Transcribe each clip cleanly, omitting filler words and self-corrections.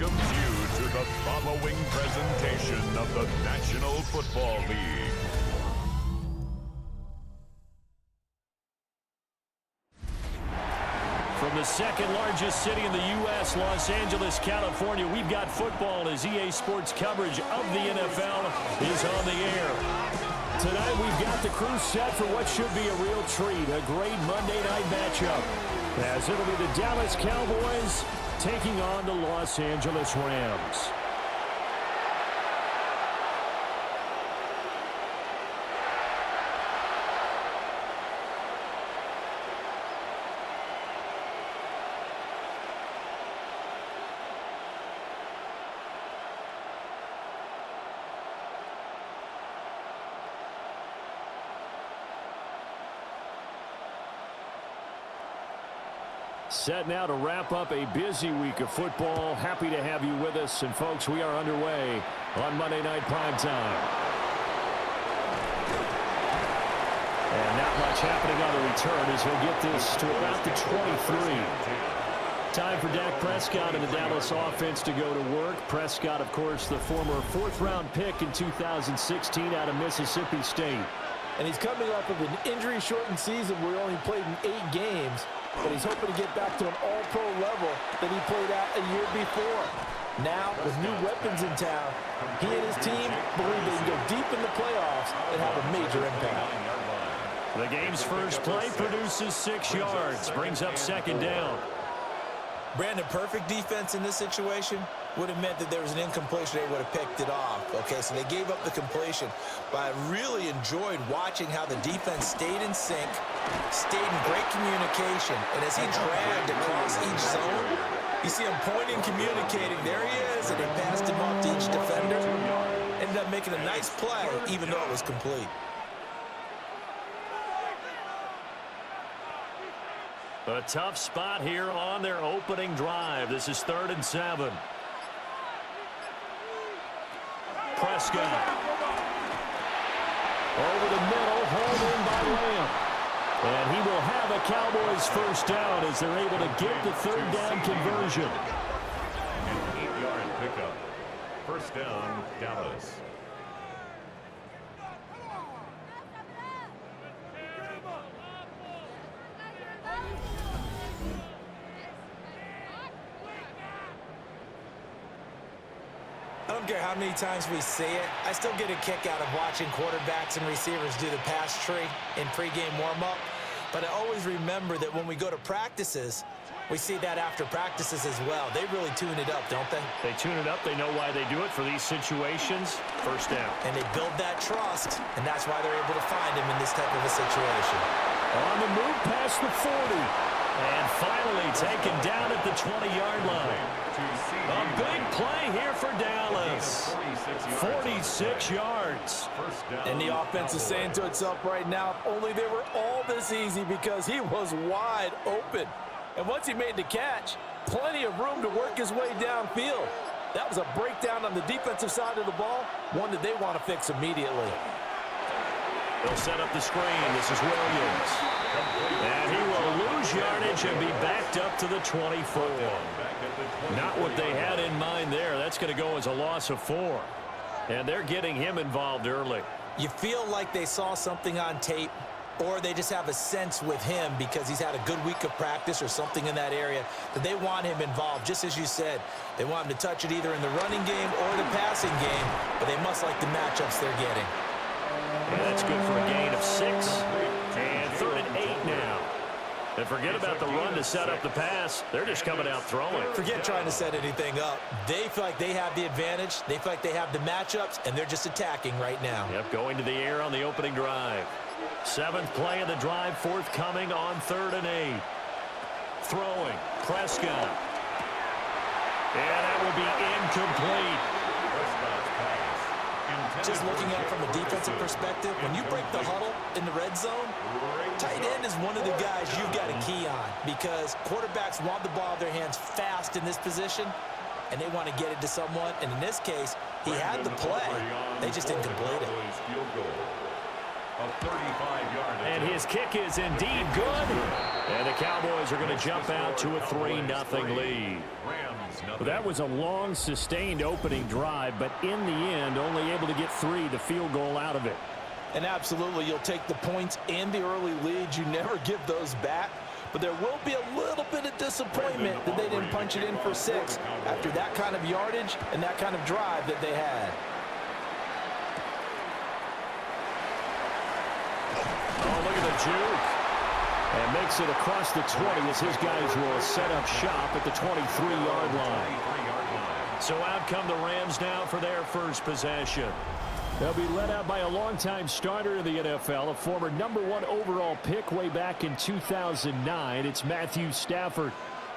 welcomes you to the following presentation of the National Football League. From the second largest city in the U.S., Los Angeles, California, we've got football as EA Sports coverage of the NFL is on the air. Tonight we've got the crew set for what should be a real treat, a great Monday night matchup, as it'll be the Dallas Cowboys taking on the Los Angeles Rams. Set now to wrap up a busy week of football. Happy to have you with us. And, folks, we are underway on Monday Night Primetime. And not much happening on the return as he'll get this to about the 23. Time for Dak Prescott and the Dallas offense to go to work. Prescott, of course, the former fourth-round pick in 2016 out of Mississippi State. And he's coming off of an injury-shortened season where he only played in 8 games. But he's hoping to get back to an all-pro level that he played at a year before. Now, with new weapons in town, he and his team believe they can go deep in the playoffs and have a major impact. The game's first play produces 6 yards, brings up second down. Brandon, perfect defense in this situation would have meant that there was an incompletion. They would have picked it off. Okay, so they gave up the completion. But I really enjoyed watching how the defense stayed in sync, stayed in great communication. And as he dragged across each zone, you see him pointing, communicating. There he is, and he passed him off to each defender. Ended up making a nice play, even though it was complete. A tough spot here on their opening drive. This is 3rd and 7. Prescott. Over the middle, hauled in by Lamb. And he will have a Cowboys first down as they're able to get the 3rd down conversion. An 8-yard pickup. First down, Dallas. I don't care how many times we see it, I still get a kick out of watching quarterbacks and receivers do the pass tree in pregame warm-up. But I always remember that when we go to practices, we see that after practices as well. They really tune it up, don't they? They tune it up. They know why they do it for these situations. First down. And they build that trust, and that's why they're able to find him in this type of a situation. On the move past the 40. And finally taken down at the 20-yard line. A big play here for Dallas. 46 yards. And the offense is saying to itself right now, if only they were all this easy, because he was wide open. And once he made the catch, plenty of room to work his way downfield. That was a breakdown on the defensive side of the ball, one that they want to fix immediately. They'll set up the screen. This is Williams. And he will lose yardage and be backed up to the 24. Not what they had in mind there. That's going to go as a loss of 4. And they're getting him involved early. You feel like they saw something on tape, or they just have a sense with him because he's had a good week of practice or something in that area that they want him involved. Just as you said, they want him to touch it either in the running game or the passing game, but they must like the matchups they're getting. And that's good for a gain of 6. And 3rd and 8 now. And forget about the run to set up the pass. They're just coming out throwing. Forget trying to set anything up. They feel like they have the advantage. They feel like they have the matchups, and they're just attacking right now. Yep, going to the air on the opening drive. 7th play of the drive, forthcoming on 3rd and 8. Throwing, Prescott. And that will be incomplete. Just looking at it from a defensive perspective, when you break the huddle in the red zone, tight end is one of the guys you've got to key on, because quarterbacks want the ball in their hands fast in this position, and they want to get it to someone. And in this case, he had the play. They just didn't complete it. And his kick is indeed good. And the Cowboys are going to jump out to a 3-0 lead. That was a long, sustained opening drive, but in the end, only able to get 3, the field goal out of it. And absolutely, you'll take the points and the early leads. You never give those back. But there will be a little bit of disappointment that they didn't punch it in for 6 after that kind of yardage and that kind of drive that they had. Oh, look at the juke. And makes it across the 20 as his guys will set up shop at the 23-yard line. So out come the Rams now for their first possession. They'll be led out by a longtime starter in the NFL, a former #1 overall pick way back in 2009. It's Matthew Stafford.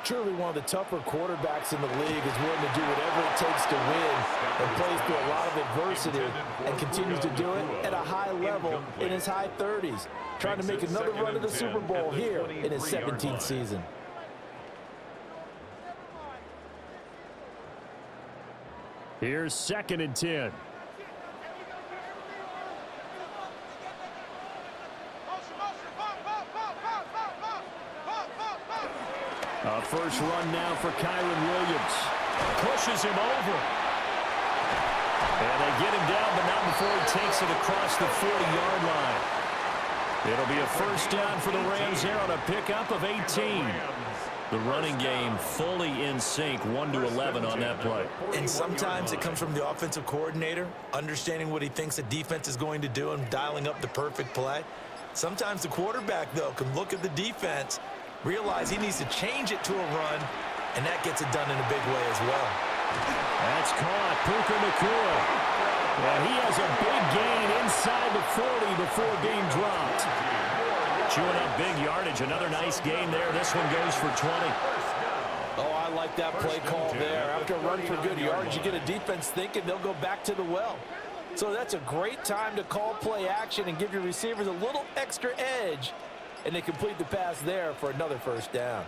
Truly one of the tougher quarterbacks in the league, is willing to do whatever it takes to win and plays through a lot of adversity and continues to do it at a high level in his high 30s. Trying to make another run to the Super Bowl here in his 17th season. Here's 2nd and 10. A first run now for Kyron Williams. Pushes him over. And they get him down, but not before he takes it across the 40-yard line. It'll be a first down for the Rams there on a pickup of 18. The running game fully in sync, 1-11 on that play. And sometimes it comes from the offensive coordinator, understanding what he thinks the defense is going to do and dialing up the perfect play. Sometimes the quarterback, though, can look at the defense, realize he needs to change it to a run, and that gets it done in a big way as well. That's caught. Puka Nacua. And he has a big gain inside the 40 before being dropped. Chewing up big yardage. Another nice gain there. This one goes for 20. Oh, I like that play call there. After a run for good yards, you get a defense thinking they'll go back to the well. So that's a great time to call play action and give your receivers a little extra edge. And they complete the pass there for another first down.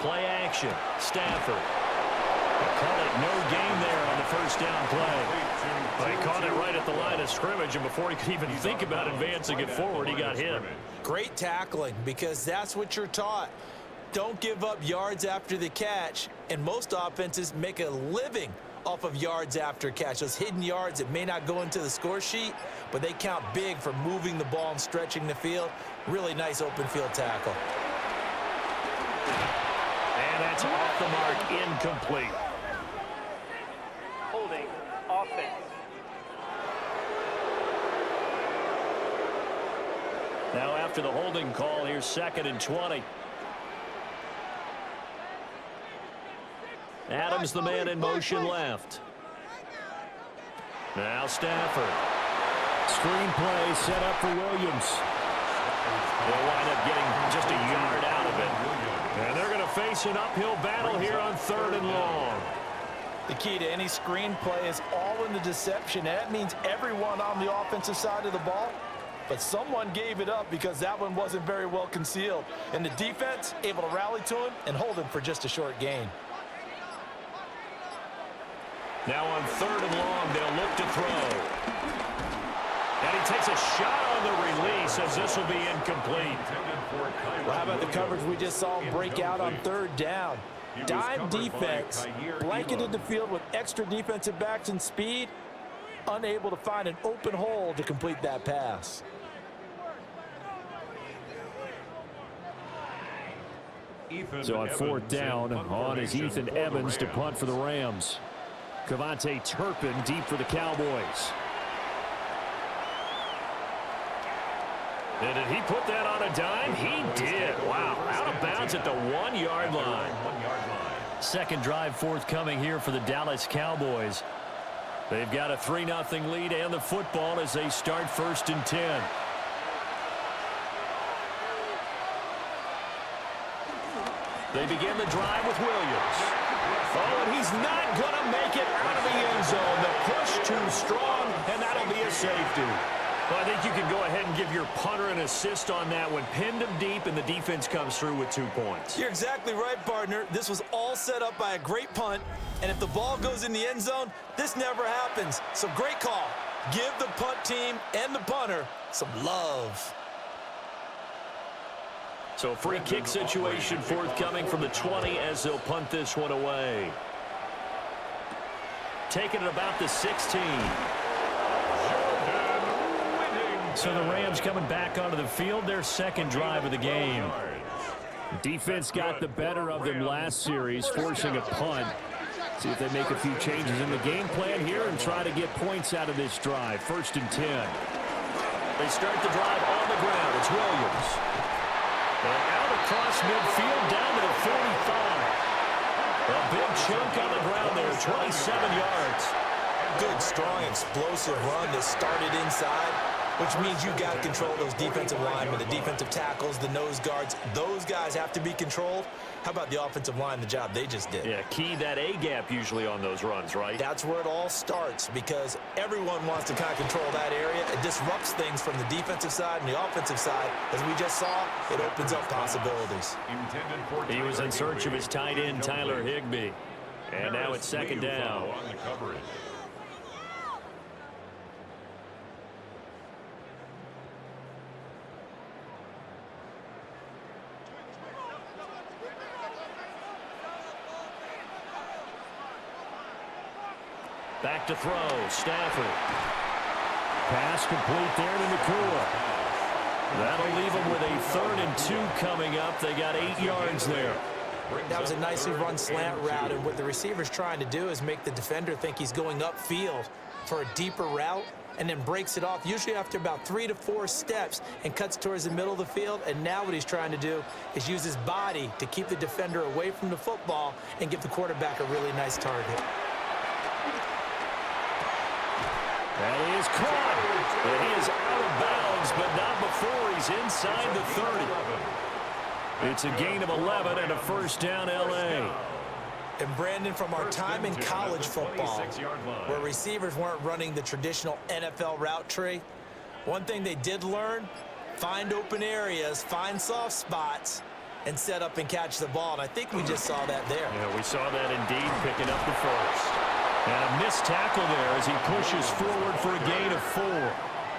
Play action. Stafford. Call it no gain there on the first down play. But he caught it right at the line of scrimmage, and before he could even think about advancing it forward, he got hit. Great tackling, because that's what you're taught. Don't give up yards after the catch, and most offenses make a living off of yards after catch. Those hidden yards that may not go into the score sheet, but they count big for moving the ball and stretching the field. Really nice open field tackle. And that's off the mark, incomplete. Holding offense. Now after the holding call, here's 2nd and 20. Adams, the man in motion left. Now Stafford. Screen play set up for Williams. They'll wind up getting just a yard out of it. And they're going to face an uphill battle here on 3rd and long. The key to any screen play is all in the deception. That means everyone on the offensive side of the ball. But someone gave it up because that one wasn't very well concealed. And the defense able to rally to him and hold him for just a short gain. Now on 3rd and long, they'll look to throw. And he takes a shot on the release as this will be incomplete. Well, how about the coverage we just saw him break out on 3rd down? Dime defense, blanketed the field with extra defensive backs and speed, unable to find an open hole to complete that pass. So on 4th down, on is Ethan Evans to punt for the Rams. Cavante Turpin deep for the Cowboys. And did he put that on a dime? He did. Wow. Out of bounds at the 1-yard line. Second drive forthcoming here for the Dallas Cowboys. They've got a 3-0 lead and the football as they start 1st and 10. They begin the drive with Williams. Oh, and he's not going to make it out of the end zone. The push too strong, and that'll be a safety. Well, I think you can go ahead and give your punter an assist on that one. Pinned him deep, and the defense comes through with 2 points. You're exactly right, partner. This was all set up by a great punt, and if the ball goes in the end zone, this never happens. So great call. Give the punt team and the punter some love. So a free kick situation forthcoming from the 20 as they'll punt this one away. Taking it about the 16. So the Rams coming back onto the field, their second drive of the game. Defense got the better of them last series, forcing a punt. See if they make a few changes in the game plan here and try to get points out of this drive. 1st and 10. They start the drive on the ground. It's Williams. And out across midfield down to the 45. A big chunk on the ground there, 27 yards. Good, strong, explosive run that started inside, which means you got to control those defensive linemen, the defensive tackles, the nose guards. Those guys have to be controlled. How about the offensive line, the job they just did? Yeah, key that A-gap usually on those runs, right? That's where it all starts because everyone wants to kind of control that area. It disrupts things from the defensive side and the offensive side. As we just saw, it opens up possibilities. He was in search of his tight end, Tyler Higbee. And now it's 2nd down. Back to throw, Stafford. Pass complete there to Nakua. That'll leave them with a 3rd and 2 coming up. They got 8 yards there. That was a nicely run slant route, and what the receiver's trying to do is make the defender think he's going upfield for a deeper route and then breaks it off, usually after about 3 to 4 steps, and cuts towards the middle of the field. And now what he's trying to do is use his body to keep the defender away from the football and give the quarterback a really nice target. That is caught. And he is out of bounds, but not before he's inside the 30. It's a gain of 11 and a 1st down, L.A. And Brandon, from our time in college football, where receivers weren't running the traditional NFL route tree, one thing they did learn, find open areas, find soft spots, and set up and catch the ball. And I think we just saw that there. Yeah, we saw that indeed, picking up the 1st. And a missed tackle there as he pushes forward for a gain of 4.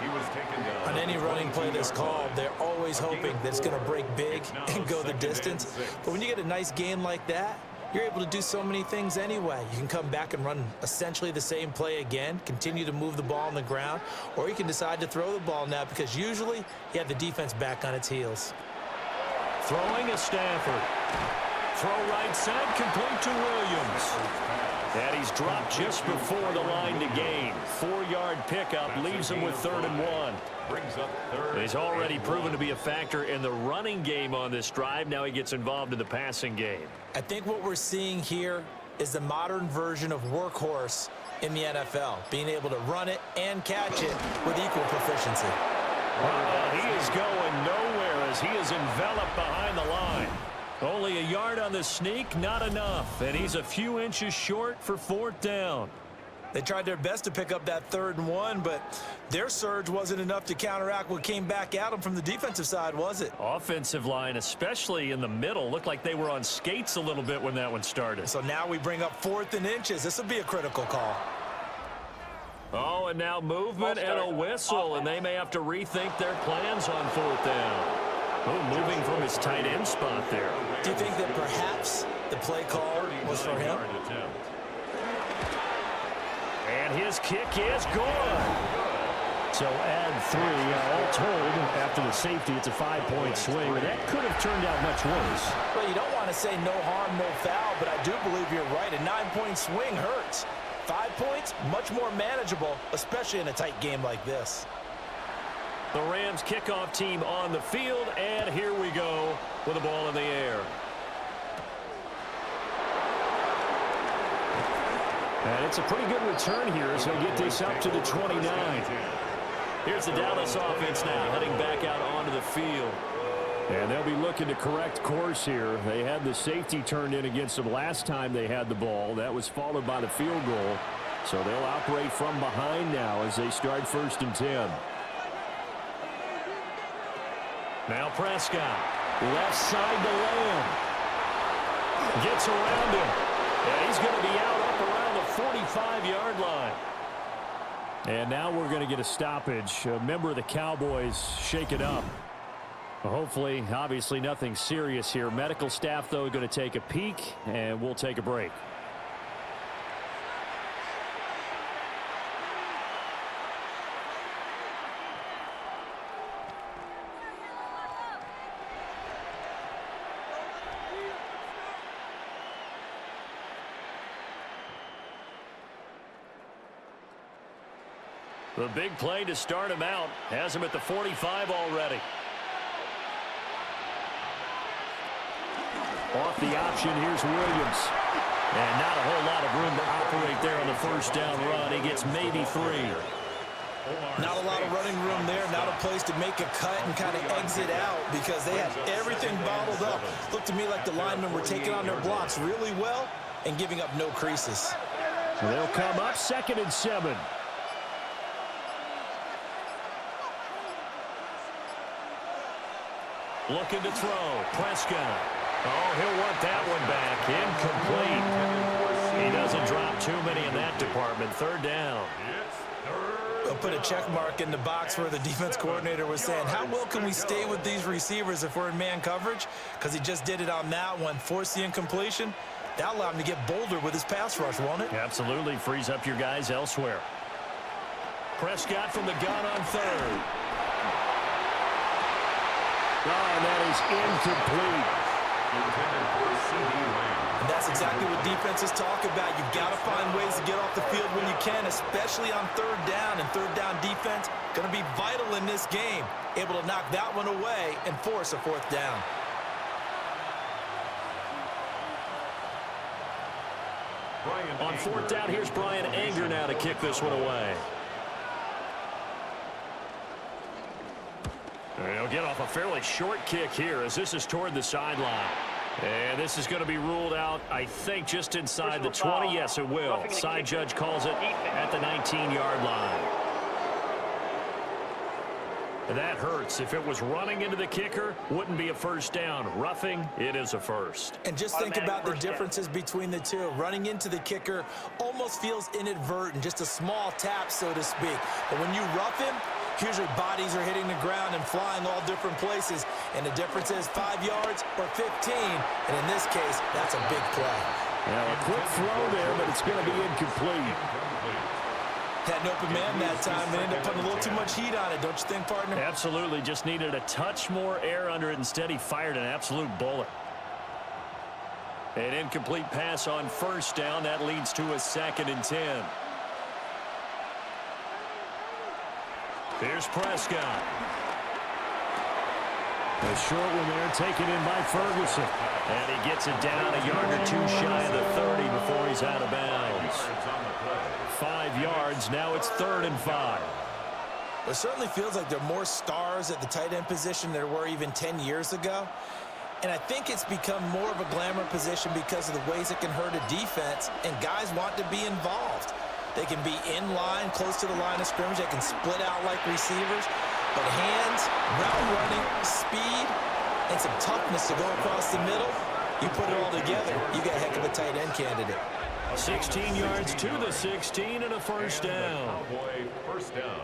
He was taken down. On any running play that's called, they're always hoping that it's going to break big and go the distance. But when you get a nice gain like that, you're able to do so many things anyway. You can come back and run essentially the same play again, continue to move the ball on the ground, or you can decide to throw the ball now because usually you have the defense back on its heels. Throwing a Stafford. Throw right side, complete to Williams. And he's dropped just before the line to gain. 4-yard pickup leaves him with 3rd and 1. He's already proven to be a factor in the running game on this drive. Now he gets involved in the passing game. I think what we're seeing here is the modern version of workhorse in the NFL, being able to run it and catch it with equal proficiency. He is going nowhere as he is enveloped behind the line. Only a yard on the sneak, not enough. And he's a few inches short for 4th down. They tried their best to pick up that 3rd and 1, but their surge wasn't enough to counteract what came back at them from the defensive side, was it? Offensive line, especially in the middle, looked like they were on skates a little bit when that one started. So now we bring up 4th and inches. This will be a critical call. Oh, and now movement and a whistle, and they may have to rethink their plans on 4th down. Oh, moving from his tight end spot there. Do you think that perhaps the play call was for him? And his kick is good. So add 3. All told, after the safety, it's a 5-point swing. But that could have turned out much worse. Well, you don't want to say no harm, no foul, but I do believe you're right. A 9-point swing hurts. 5 points, much more manageable, especially in a tight game like this. The Rams kickoff team on the field, and here we go with the ball in the air. And it's a pretty good return here as they get this up to the 29. Here's the Dallas offense now heading back out onto the field. And they'll be looking to correct course here. They had the safety turned in against them last time they had the ball. That was followed by the field goal. So they'll operate from behind now as they start 1st and 10. Now Prescott, left side to Lamb. Gets around him. And he's going to be out up around the 45-yard line. And now we're going to get a stoppage. A member of the Cowboys shaken up. Hopefully, obviously nothing serious here. Medical staff, though, going to take a peek, and we'll take a break. The big play to start him out. Has him at the 45 already. Off the option, here's Williams. And not a whole lot of room to operate there on the first down run. He gets maybe 3. Not a lot of running room there. Not a place to make a cut and kind of exit out because they had everything bottled up. Looked to me like the linemen were taking on their blocks really well and giving up no creases. So they'll come up 2nd and 7. Looking to throw. Prescott. Oh, he'll want that one back. Incomplete. He doesn't drop too many in that department. 3rd down. They'll put a check mark in the box where the defense coordinator was saying, how well can we stay with these receivers if we're in man coverage? Because he just did it on that one. Forced the incompletion. That'll allow him to get bolder with his pass rush, won't it? Absolutely. Frees up your guys elsewhere. Prescott from the gun on 3rd. Oh, and that is incomplete. And that's exactly what defenses talk about. You've got to find ways to get off the field when you can, especially on 3rd down. And 3rd down defense going to be vital in this game. Able to knock that one away and force a 4th down. On 4th down, here's Brian Anger now to kick this one away. He'll get off a fairly short kick here as this is toward the sideline. And this is going to be ruled out, I think, just inside the 20. Yes, it will. Side judge calls it at the 19-yard line. That hurts. If it was running into the kicker, wouldn't be a 1st down. Roughing, it is a 1st. And just think about the differences between the two. Running into the kicker almost feels inadvertent, just a small tap, so to speak. But when you rough him, usually bodies are hitting the ground and flying all different places. And the difference is 5 yards or 15. And in this case, that's a big play. Now, a quick throw there, but it's going to be incomplete. Had an open man that time and ended up putting a little too much heat on it, don't you think, partner? Absolutely. Just needed a touch more air under it. Instead, he fired an absolute bullet. An incomplete pass on 1st down. That leads to a 2nd and 10. Here's Prescott. A short one there taken in by Ferguson. And he gets it down a yard or 2 shy of the 30 before he's out of bounds. 5 yards. Now it's 3rd and 5. It certainly feels like there are more stars at the tight end position than there were even 10 years ago. And I think it's become more of a glamour position because of the ways it can hurt a defense, and guys want to be involved. They can be in line, close to the line of scrimmage. They can split out like receivers. But hands, route running, speed, and some toughness to go across the middle, you put it all together, you got a heck of a tight end candidate. 16 yards to the 16 and a 1st down. First down.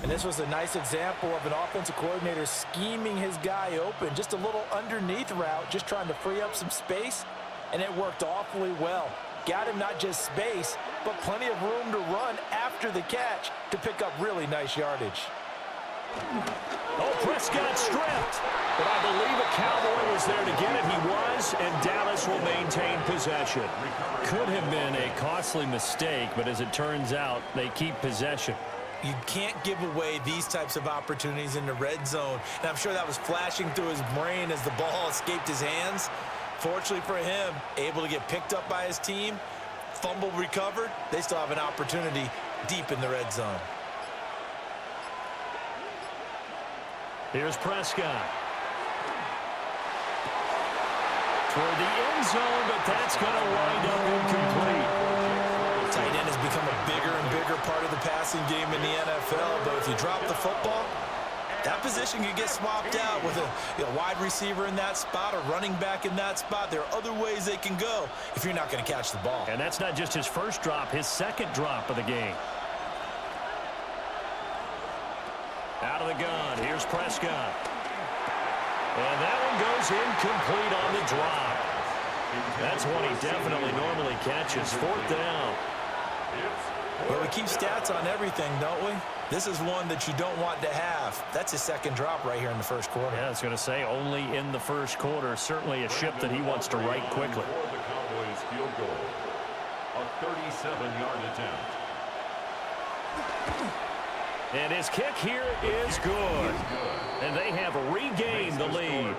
And this was a nice example of an offensive coordinator scheming his guy open. Just a little underneath route, just trying to free up some space, and it worked awfully well. Got him not just space, but plenty of room to run after the catch to pick up really nice yardage. Oh, Prescott stripped. But I believe a Cowboy was there to get it. He was, and Dallas will maintain possession. Could have been a costly mistake, but as it turns out, they keep possession. You can't give away these types of opportunities in the red zone. And I'm sure that was flashing through his brain as the ball escaped his hands. Fortunately for him, able to get picked up by his team, fumble recovered. They still have an opportunity deep in the red zone. Here's Prescott. Toward the end zone, but that's going to wind up incomplete. Tight end has become a bigger and bigger part of the passing game in the NFL, but if you drop the football, That position could get swapped out with a wide receiver in that spot, a running back in that spot. There are other ways they can go if you're not going to catch the ball. And that's not just his first drop, his second drop of the game. Out of the gun, here's Prescott. And that one goes incomplete on the drop. That's one he definitely normally catches. Fourth down. Well, we keep stats on everything, don't we? This is one that you don't want to have. That's his second drop right here in the first quarter. Yeah, I was going to say only in the first quarter. Certainly a ship that he wants to right quickly. The Cowboys field goal. A 37-yard attempt. And his kick here is good. And they have regained the lead.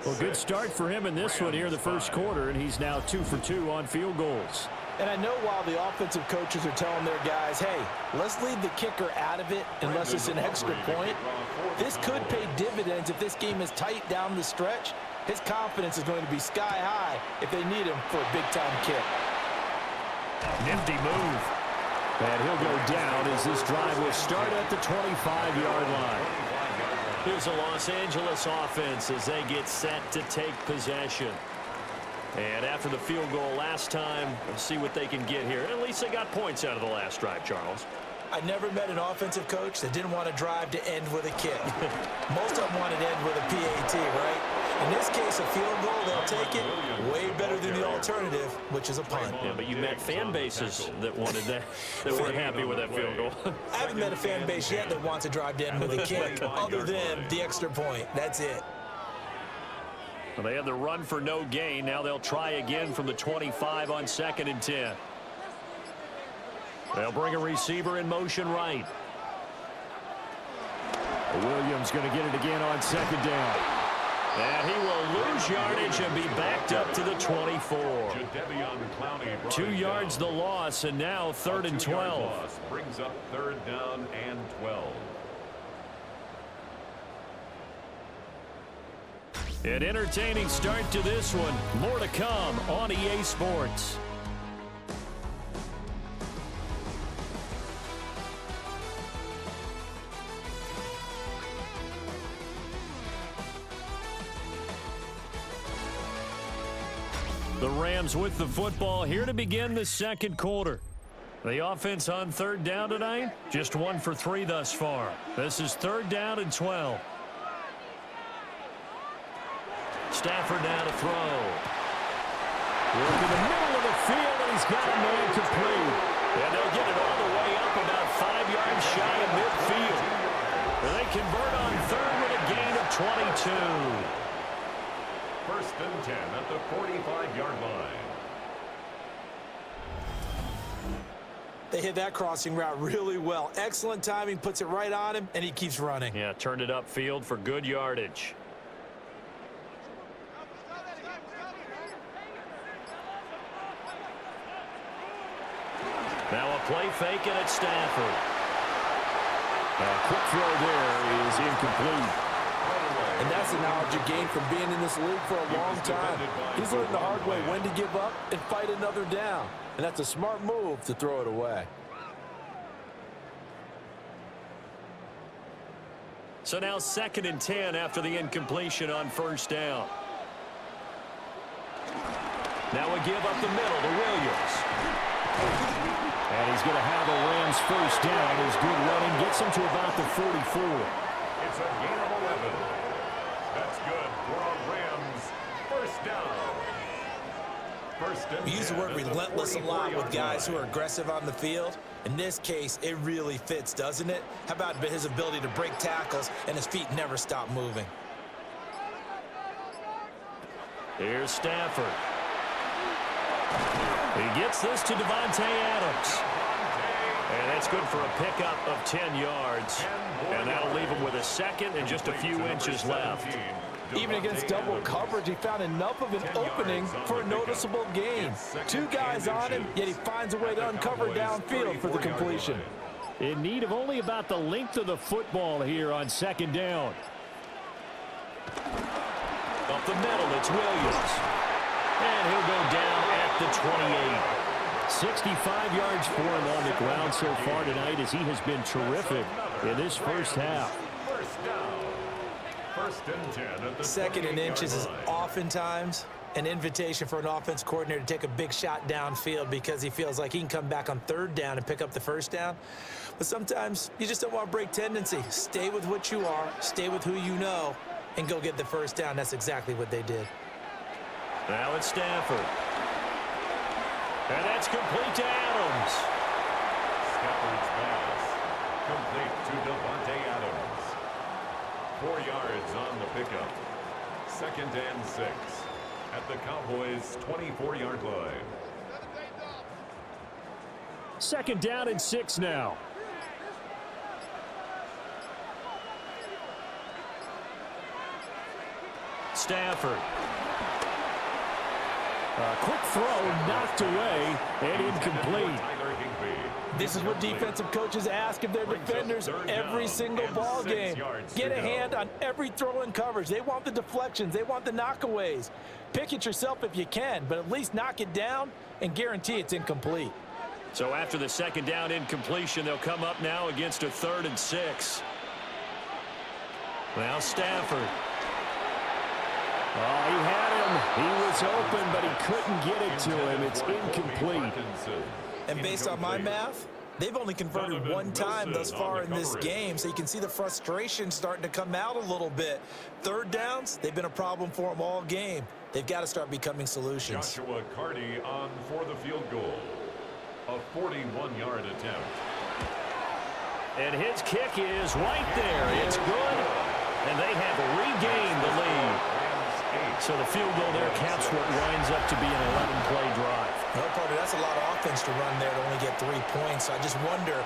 Well, good start for him in this one here in the first quarter, and he's now 2 for 2 on field goals. And I know while the offensive coaches are telling their guys, hey, let's leave the kicker out of it unless it's an extra point, this could pay dividends if this game is tight down the stretch. His confidence is going to be sky high if they need him for a big-time kick. Nifty move. And he'll go down as this drive will start at the 25-yard line. Here's a Los Angeles offense as they get set to take possession. And after the field goal last time, we'll see what they can get here. At least they got points out of the last drive, Charles. I never met an offensive coach that didn't want to drive to end with a kick. Most of them wanted to end with a PAT, right? In this case, a field goal, they'll take it. Way better than the alternative, which is a punt. Yeah, but you met fan bases that wanted that, that weren't happy with that field goal. I haven't met a fan base yet that wants to drive to end with a kick, other than the extra point. That's it. Well, they had the run for no gain. Now they'll try again from the 25 on 2nd and 10. They'll bring a receiver in motion right. Williams going to get it again on 2nd down. And he will lose yardage and be backed up to the 24. 2 yards the loss, and now 3rd and 12. Brings up 3rd down and 12. An entertaining start to this one. More to come on EA Sports. The Rams with the football here to begin the second quarter. The offense on 3rd down tonight, just 1 for 3 thus far. This is 3rd down and 12. Stafford now to throw. Work in the middle of the field, and he's got a man complete. And they'll get it all the way up about 5 yards shy of midfield. And they convert on 3rd with a gain of 22. 1st and 10 at the 45-yard line. They hit that crossing route really well. Excellent timing, puts it right on him, and he keeps running. Yeah, turned it upfield for good yardage. Now a play fake, and it's Stafford. A quick throw there is incomplete. And that's the knowledge you gain from being in this league for a long time. He's learned the hard way when to give up and fight another down. And that's a smart move to throw it away. So now 2nd and 10 after the incompletion on 1st down. Now we give up the middle to Williams. And he's going to have a Rams 1st down. His good running gets him to about the 44. It's a gain of 11. That's good for a Rams 1st down. We use the word relentless a lot with guys who are aggressive on the field. In this case, it really fits, doesn't it? How about his ability to break tackles and his feet never stop moving? Here's Stafford. He gets this to Devontae Adams. And that's good for a pickup of 10 yards. And that'll leave him with a 2nd and just a few inches left. Even against double coverage, he found enough of an opening for a noticeable gain. 2 guys on him, yet he finds a way to uncover downfield for the completion. In need of only about the length of the football here on 2nd down. Up the middle, it's Williams. And he'll go down at the 28. 65 yards for him on the ground so far tonight as he has been terrific in this first half. First and 10 at the Second and 28-yard inches is line. oftentimes an invitation for an offense coordinator to take a big shot downfield because he feels like he can come back on third down and pick up the first down. But sometimes you just don't want to break tendency. Stay with what you are, stay with who you know, and go get the first down. That's exactly what they did. Now it's Stafford. And that's complete to Adams. Stafford's pass. Complete to Devontae Adams. 4 yards on the pickup. Second and 6 at the Cowboys' 24-yard line. Second down and 6 now. Stafford. A quick throw knocked away and incomplete. This is what defensive coaches ask of their defenders every single ball game. Get a hand on every throw in coverage. They want the deflections. They want the knockaways. Pick it yourself if you can, but at least knock it down and guarantee it's incomplete. So after the second down incompletion, they'll come up now against a 3rd and 6. Now Stafford. Oh, he had him. He was open, but he couldn't get it to him. It's incomplete. And based on my math, they've only converted one time thus far in this game, so you can see the frustration starting to come out a little bit. Third downs, they've been a problem for them all game. They've got to start becoming solutions. Joshua Carty on for the field goal. A 41-yard attempt. And his kick is right there. It's good. And they have regained the lead. So the field goal there caps what winds up to be an 11-play drive. No, Carter, that's a lot of offense to run there to only get 3 points. So I just wonder,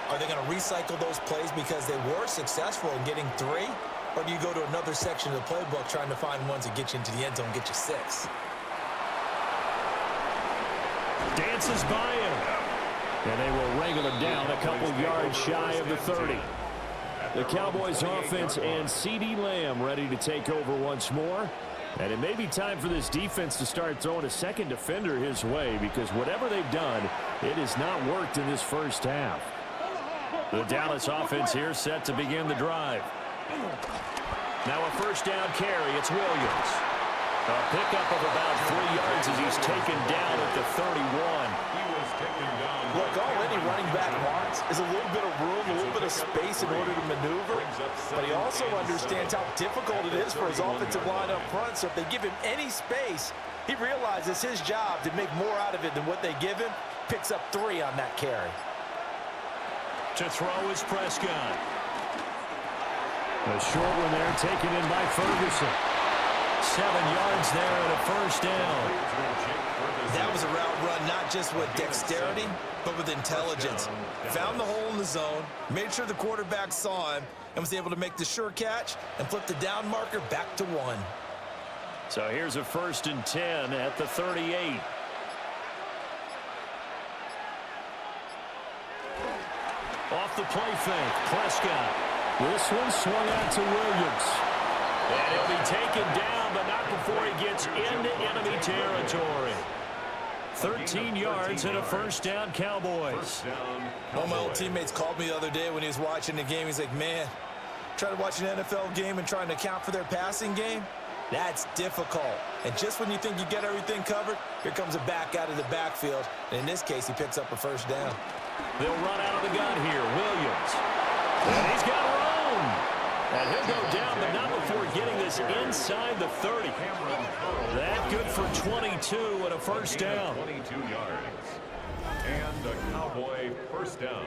are they going to recycle those plays because they were successful in getting 3? Or do you go to another section of the playbook trying to find ones that get you into the end zone and get you 6? Dances by him. And they will wrangle him down a couple yards shy of the 30. The Cowboys offense and CeeDee Lamb ready to take over once more. And it may be time for this defense to start throwing a second defender his way, because whatever they've done, it has not worked in this first half. The Dallas offense here set to begin the drive. Now a first down carry. It's Williams. A pickup of about 3 yards as he's taken down at the 31. He was taken down. Look, all any running back wants is a little bit of room, a little bit of space in order to maneuver. But he also understands how difficult it is for his offensive line up front. So if they give him any space, he realizes his job to make more out of it than what they give him. Picks up 3 on that carry. To throw is Prescott. A short one there taken in by Ferguson. 7 yards there and a first down. That was a route run not just with dexterity, but with intelligence. Found the hole in the zone, made sure the quarterback saw him, and was able to make the sure catch and flip the down marker back to 1. So here's a 1st and 10 at the 38. Off the play fake, Prescott. This one swung out to Williams. And he'll be taken down, but not before he gets into enemy territory. 13 yards and a first down, Cowboys. One of my old teammates called me the other day when he was watching the game. He's like, man, trying to watch an NFL game and trying to account for their passing game, that's difficult. And just when you think you get everything covered, here comes a back out of the backfield. And in this case, he picks up a first down. They'll run out of the gun here. Williams. And he's got room. And he'll go down, but not before getting this inside the 30. That good for 22 and a first down. 22 yards. And a Cowboy first down.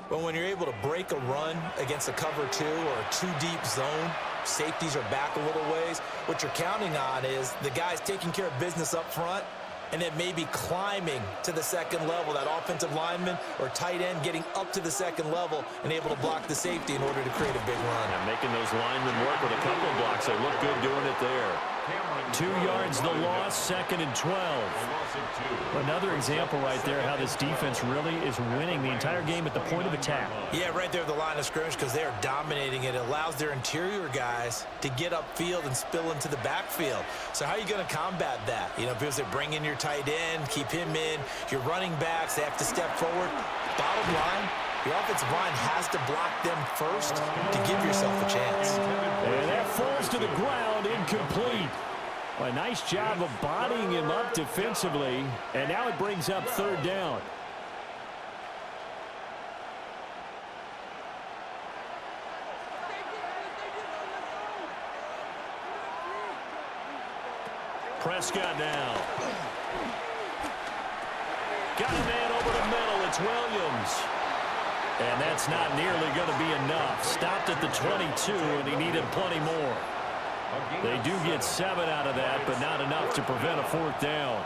But when you're able to break a run against a cover 2 or a 2-deep zone, safeties are back a little ways. What you're counting on is the guys taking care of business up front and then maybe climbing to the second level, that offensive lineman or tight end getting up to the second level and able to block the safety in order to create a big run. And making those linemen work with a couple of blocks. They look good doing it there. 2 yards the loss, 2nd and 12. Another example right there how this defense really is winning the entire game at the point of attack. Yeah, right there at the line of scrimmage because they are dominating it. It allows their interior guys to get upfield and spill into the backfield. So how are you going to combat that? You know, because they bring in your tight end, keep him in, your running backs, they have to step forward. Bottom line, The offensive line has to block them first to give yourself a chance. And that falls to the ground, incomplete. A nice job of bodying him up defensively, and now it brings up third down. Prescott now. Got a man over the middle. It's Williams. And that's not nearly going to be enough. Stopped at the 22, and he needed plenty more. They do get 7 out of that, but not enough to prevent a fourth down.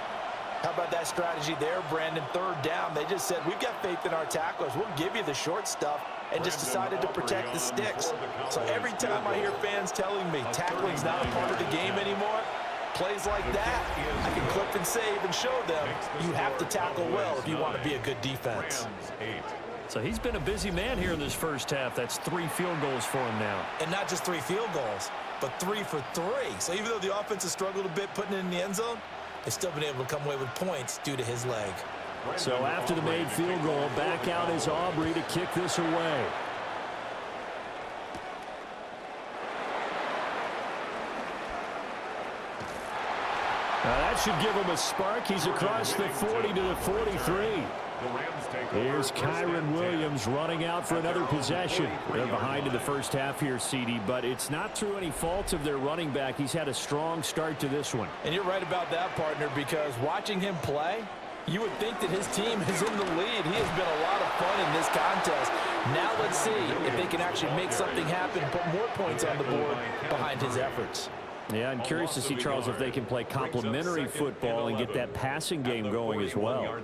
How about that strategy there, Brandon? Third down, they just said, we've got faith in our tacklers. We'll give you the short stuff, and just decided to protect the sticks. So every time I hear fans telling me tackling's not a part of the game anymore, plays like that, I can clip and save and show them you have to tackle well if you want to be a good defense. So he's been a busy man here in this first half. That's 3 field goals for him now. And not just 3 field goals, but 3 for 3. So even though the offense has struggled a bit putting it in the end zone, they've still been able to come away with points due to his leg. So after the made field goal, back out is Aubrey to kick this away. Now that should give him a spark. He's across the 40 to the 43. Here's Kyron Williams running out for another possession. They're behind in the first half here, CD, but it's not through any fault of their running back. He's had a strong start to this one. And you're right about that, partner, because watching him play, you would think that his team is in the lead. He has been a lot of fun in this contest. Now let's see if they can actually make something happen, put more points on the board behind his efforts. Yeah, I'm curious to see, Charles, if they can play complementary football and get that passing game going as well.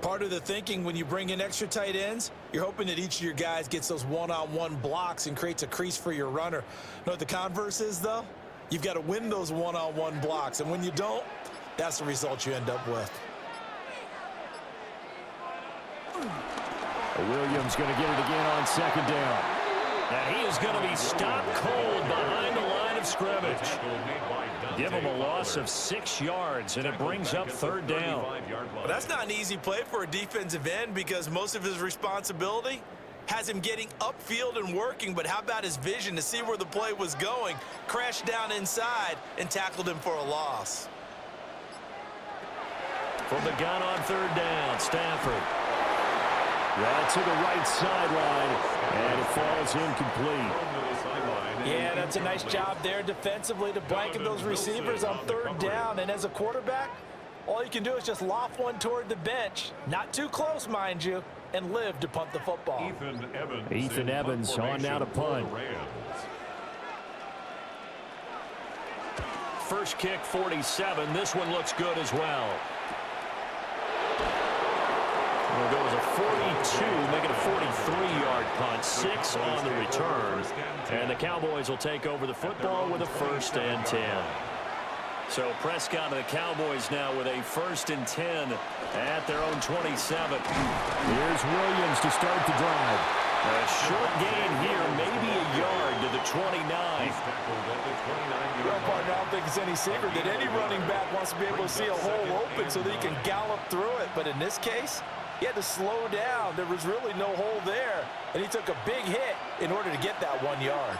Part of the thinking when you bring in extra tight ends, you're hoping that each of your guys gets those one-on-one blocks and creates a crease for your runner. You know what the converse is, though? You've got to win those one-on-one blocks, and when you don't, that's the result you end up with. Williams going to get it again on second down. And he is going to be stopped cold behind the line of scrimmage. Give him a loss of 6 yards, and it brings up third down. Well, that's not an easy play for a defensive end because most of his responsibility has him getting upfield and working, but how about his vision to see where the play was going, crashed down inside, and tackled him for a loss. From the gun on third down, Stafford. Right to the right sideline, and it falls incomplete. Yeah, that's a nice job there defensively to blanket those receivers on third down. And as a quarterback, all you can do is just loft one toward the bench, not too close, mind you, and live to punt the football. Ethan Evans on now to punt. First kick, 47. This one looks good as well. We'll go as a 42, make it a 43-yard punt, 6 on the return. And the Cowboys will take over the football with a 1st and 10. So Prescott and the Cowboys now with a 1st and 10 at their own 27. Here's Williams to start the drive. A short gain here, maybe a yard to the 29. Well, partner, I don't think it's any secret that any running back wants to be able to see a hole open so that he can gallop through it. But in this case, he had to slow down. There was really no hole there, and he took a big hit in order to get that 1 yard.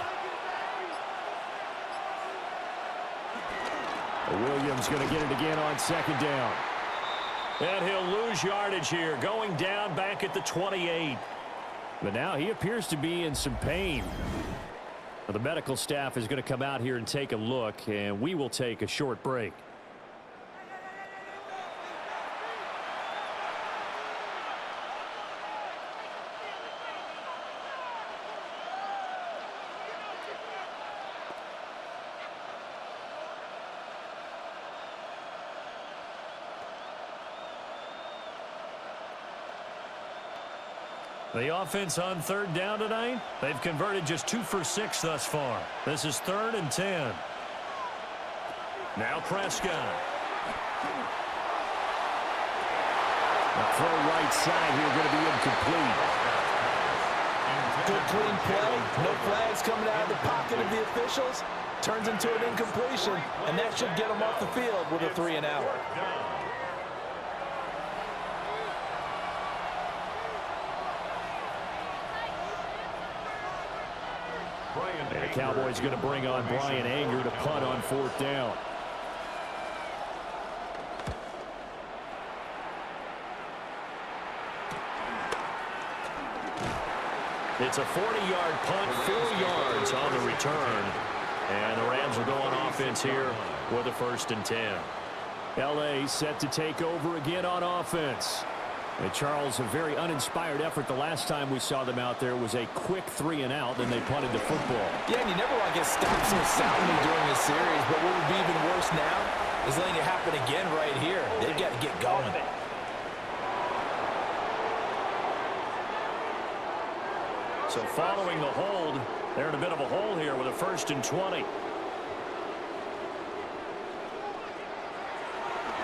Williams going to get it again on second down. And he'll lose yardage here, going down back at the 28. But now he appears to be in some pain. Well, the medical staff is going to come out here and take a look, and we will take a short break. The offense on third down tonight, they've converted just 2 for 6 thus far. This is 3rd and 10. Now Prescott. The throw right side here going to be incomplete. Good clean play. No flags coming out of the pocket of the officials. Turns into an incompletion, and that should get them off the field with a 3 and out. And the Cowboys going to bring on Brian Anger to punt on 4th down. It's a 40-yard punt, 4 yards on the return. And the Rams will go on offense here with a 1st and 10. L.A. set to take over again on offense. And Charles, a very uninspired effort. The last time we saw them out there was a quick 3-and-out, then they punted the football. Yeah, and you never want to get stopped so soundly during a series, but what would be even worse now is letting it happen again right here. They've got to get going. So following the hold, they're in a bit of a hole here with a 1st and 20.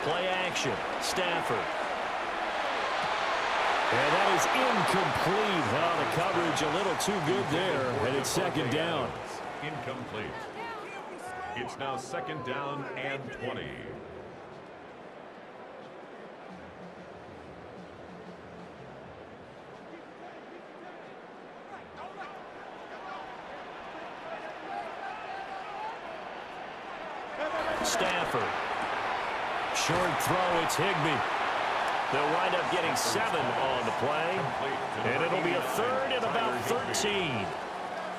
Play action, Stafford. And that is incomplete. Oh, the coverage a little too good there, and it's 2nd down. Incomplete. It's now 2nd down and 20. Stafford. Short throw, it's Higbee. They'll wind up getting 7 on the play, and it'll be a 3rd and about 13.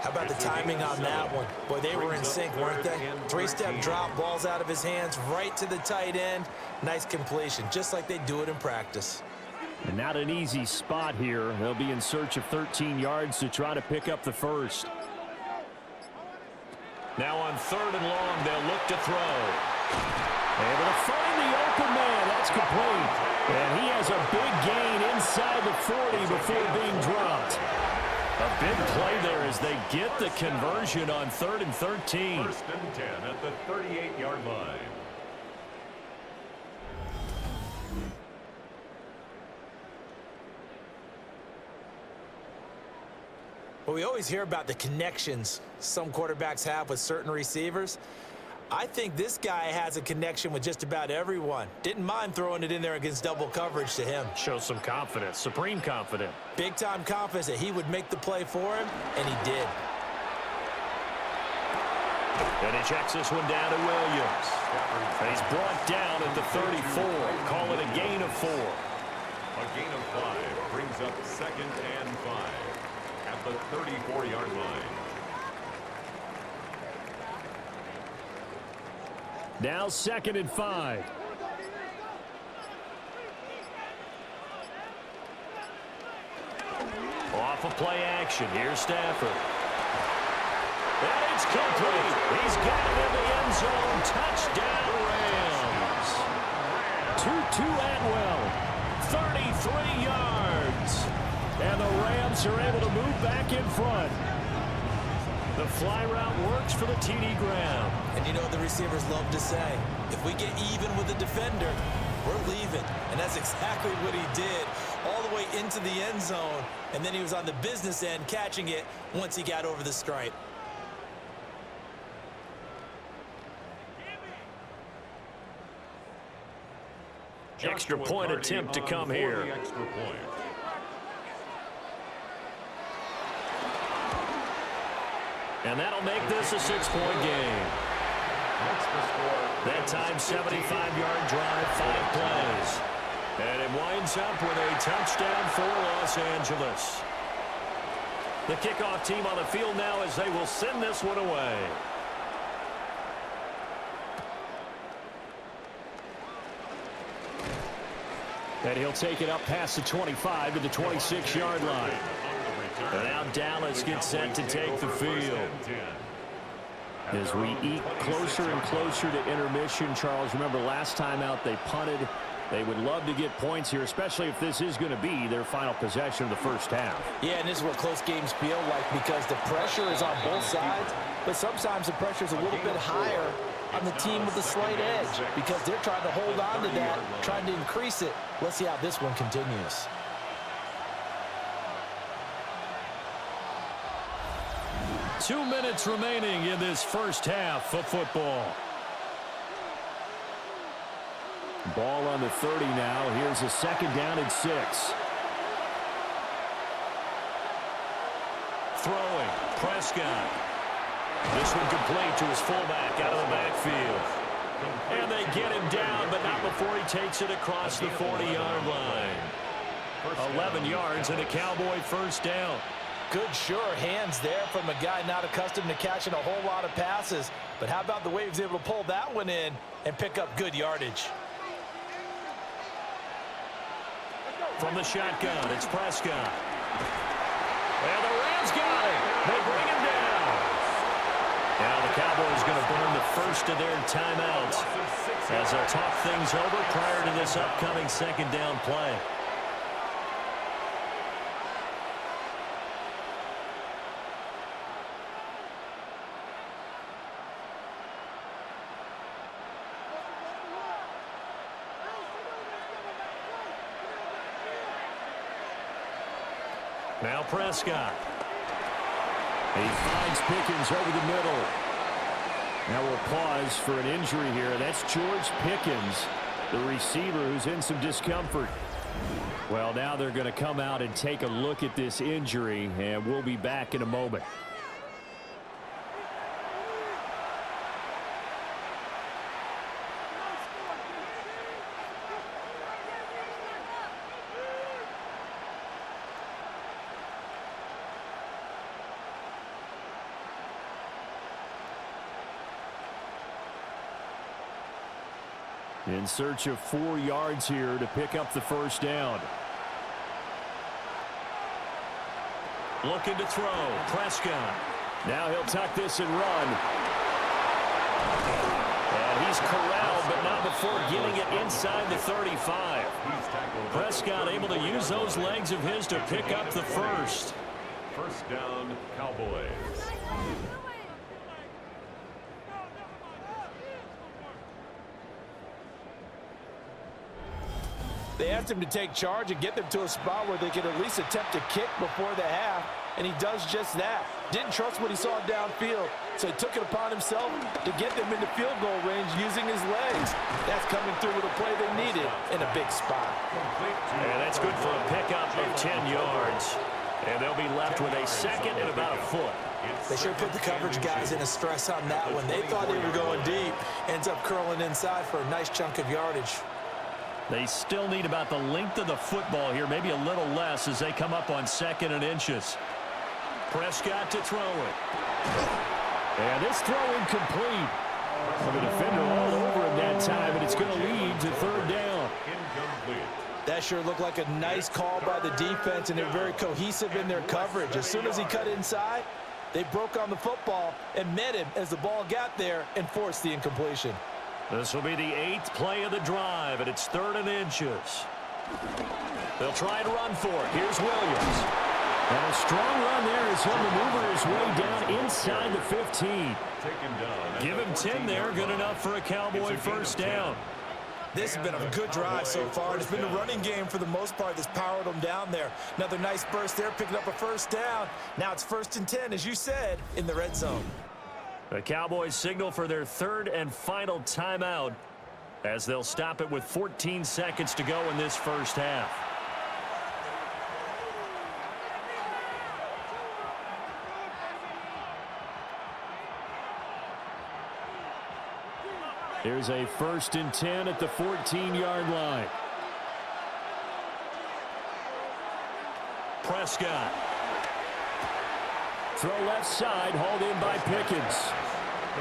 How about the timing on that one? Boy, they were in sync, weren't they? 3-step drop, balls out of his hands, right to the tight end. Nice completion, just like they do it in practice. And not an easy spot here. They'll be in search of 13 yards to try to pick up the 1st. Now on 3rd and long, they'll look to throw. Able to find the open man. That's complete. And he has a big gain inside the 40 before being dropped. A big play there as they get the conversion on 3rd and 13. 1st and 10 at the 38-yard line. Well, we always hear about the connections some quarterbacks have with certain receivers. I think this guy has a connection with just about everyone. Didn't mind throwing it in there against double coverage to him. Shows some confidence, supreme confidence. Big-time confidence that he would make the play for him, and he did. And he checks this one down to Williams. And he's brought down at the 34. Call it a gain of 4. A gain of 5 brings up 2nd and 5 at the 34-yard line. Now 2nd and 5. Off of play action. Here's Stafford. And it's complete. He's got it in the end zone. Touchdown, Rams. Tutu Atwell, 33 yards. And the Rams are able to move back in front. The fly route works for the TD Graham. And you know what the receivers love to say? If we get even with the defender, we're leaving. And that's exactly what he did, all the way into the end zone. And then he was on the business end catching it once he got over the stripe. Extra point attempt to come here. Extra point. And that'll make this a 6-point game. That time, 75-yard drive, 5 plays. And it winds up with a touchdown for Los Angeles. The kickoff team on the field now as they will send this one away. And he'll take it up past the 25 to the 26-yard line. And now Dallas gets set to take the field. As we eke closer and closer to intermission, Charles, remember last time out they punted. They would love to get points here, especially if this is going to be their final possession of the first half. Yeah, and this is what close games feel like because the pressure is on both sides, but sometimes the pressure is a little bit higher on the team with the slight edge because they're trying to hold on to that, trying to increase it. Let's see how this one continues. Two minutes remaining in this first half of football. Ball on the 30 now. Here's a 2nd down and 6. Throwing. Prescott. This one complete to his fullback out of the backfield. And they get him down, but not before he takes it across the 40-yard line. 11 yards and a Cowboy first down. Good, sure hands there from a guy not accustomed to catching a whole lot of passes. But how about the way he was able to pull that one in and pick up good yardage? From the shotgun, it's Prescott. And the Rams got it. They bring him down. Now the Cowboys going to burn the first of their timeouts as they'll talk things over prior to this upcoming second down play. Now Prescott. He finds Pickens over the middle. Now we'll pause for an injury here. That's George Pickens, the receiver who's in some discomfort. Well, now they're going to come out and take a look at this injury, and we'll be back in a moment. In search of 4 yards here to pick up the first down. Looking to throw. Prescott. Now he'll tuck this and run. And he's corralled, but not before getting it inside the 35. Prescott able to use those legs of his to pick up the first. First down, Cowboys. They asked him to take charge and get them to a spot where they could at least attempt to kick before the half, and he does just that. Didn't trust what he saw downfield, so he took it upon himself to get them into field goal range using his legs. That's coming through with a play they needed in a big spot. And that's good for a pickup of 10 yards. And they'll be left with a second and about a foot. They sure put the coverage guys in a stress on that one. They thought they were going deep. Ends up curling inside for a nice chunk of yardage. They still need about the length of the football here, maybe a little less as they come up on second and inches. Prescott to throw it. And this throw incomplete. Well, the defender all over him that time, and it's going to lead to third down. Incomplete. That sure looked like a nice call by the defense, and they're very cohesive in their coverage. As soon as he cut inside, they broke on the football and met him as the ball got there and forced the incompletion. This will be the 8th play of the drive, and it's third and inches. They'll try and run for it. Here's Williams. And a strong run there as he'll maneuver his way down inside the 15. Taken down. Give him 10 there, good enough for a Cowboy first down. This has been a good drive so far. It's been a running game for the most part that's powered them down there. Another nice burst there, picking up a first down. Now it's 1st and 10, as you said, in the red zone. The Cowboys signal for their third and final timeout as they'll stop it with 14 seconds to go in this first half. Here's a 1st and 10 at the 14-yard line. Prescott. Throw left side, hauled in by Pickens.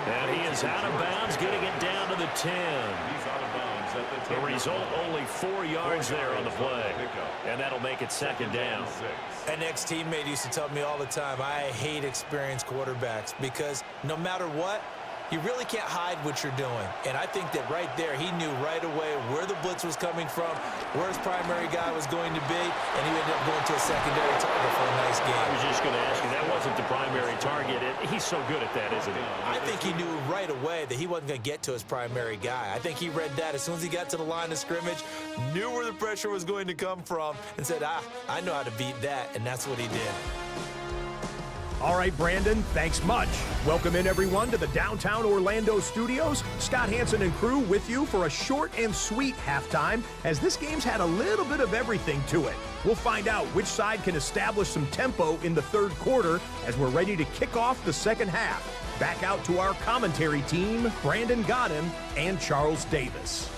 And he is out of bounds, getting it down to the 10. He's out of bounds at the 10. The result, only 4 yards there on the play. And that'll make it second down. An ex-teammate used to tell me all the time, I hate experienced quarterbacks because no matter what, you really can't hide what you're doing. And I think that right there, he knew right away where the blitz was coming from, where his primary guy was going to be, and he ended up going to a secondary target for a nice game. I was just going to ask you, that wasn't the primary target. He's so good at that, isn't he? I think he knew right away that he wasn't going to get to his primary guy. I think he read that as soon as he got to the line of scrimmage, knew where the pressure was going to come from, and said, I know how to beat that, and that's what he did. All right, Brandon, thanks much. Welcome in, everyone, to the downtown Orlando studios. Scott Hansen and crew with you for a short and sweet halftime, as this game's had a little bit of everything to it. We'll find out which side can establish some tempo in the third quarter as we're ready to kick off the second half. back out to our commentary team, Brandon Godden and Charles Davis.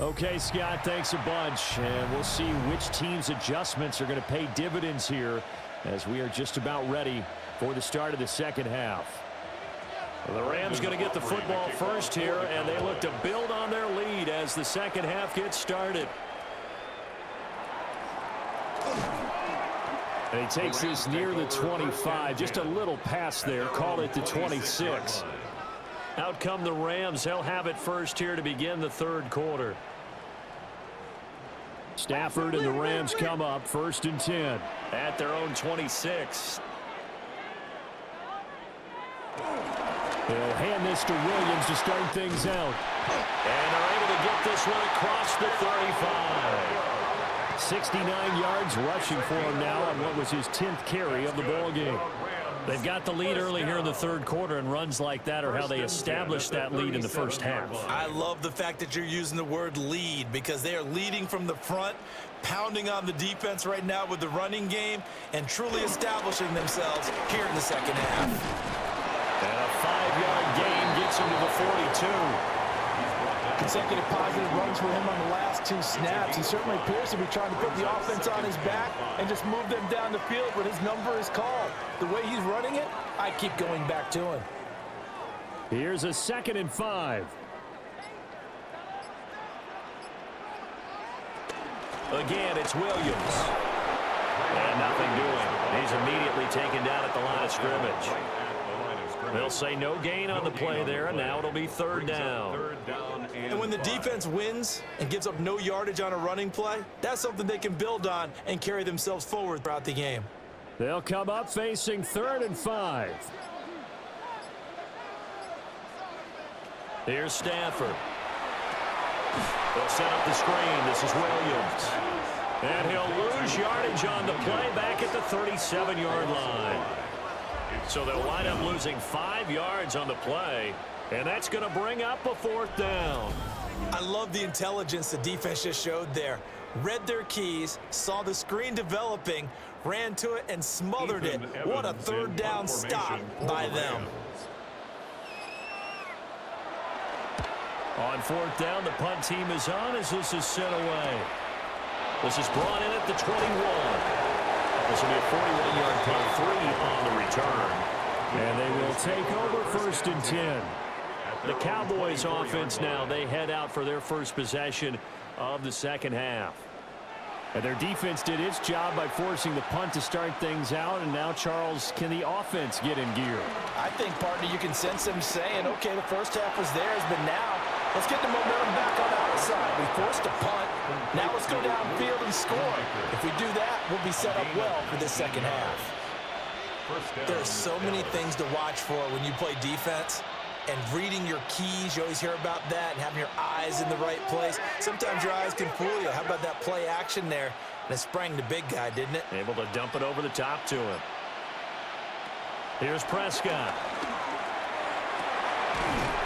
Okay, Scott, thanks a bunch. And we'll see which team's adjustments are going to pay dividends here as we are just about ready for the start of the second half. The Rams going to get the football first here, and they look to build on their lead as the second half gets started. And he takes this near the 25, just a little pass there, call it the 26. Out come the Rams. They'll have it first here to begin the third quarter. Stafford and the Rams come up first and 10 at their own 26. They'll hand this to Williams to start things out. And they're able to get this one across the 35. 69 yards rushing for him now on what was his 10th carry of the ball game. They've got the lead early here in the third quarter, and runs like that are how they established that lead in the first half. I love the fact that you're using the word lead because they are leading from the front, pounding on the defense right now with the running game, and truly establishing themselves here in the second half. And a 5-yard gain gets him to the 42. Consecutive positive runs for him on the last 2 snaps. He certainly appears to be trying to put the offense on his back and just move them down the field when his number is called. The way he's running it, I keep going back to him. Here's a 2nd and 5. Again, it's Williams. And nothing doing. He's immediately taken down at the line of scrimmage. They'll say no gain on the play there, and now it'll be third down. And when the defense wins and gives up no yardage on a running play, that's something they can build on and carry themselves forward throughout the game. They'll come up facing 3rd and 5. Here's Stafford. They'll set up the screen. This is Williams. And he'll lose yardage on the play back at the 37-yard line. So they'll wind up losing 5 yards on the play, and that's going to bring up a 4th down. I love the intelligence the defense just showed there. Read their keys, saw the screen developing, ran to it, and smothered it. What a 3rd down stop by them. On 4th down, the punt team is on as this is sent away. This is brought in at the 21. This will be a 41-yard punt, 3 on the return. And they will take over 1st and 10. The Cowboys offense now, they head out for their first possession of the second half. And their defense did its job by forcing the punt to start things out. And now, Charles, can the offense get in gear? I think, partner, you can sense them saying, okay, the first half was theirs, but now let's get the momentum back on the outside. We forced a punt. Now let's go downfield and score. If we do that, we'll be set up well for this second half. There are so many things to watch for when you play defense. And reading your keys, you always hear about that, and having your eyes in the right place. Sometimes your eyes can fool you. How about that play action there? And it sprang the big guy, didn't it? Able to dump it over the top to him. Here's Prescott.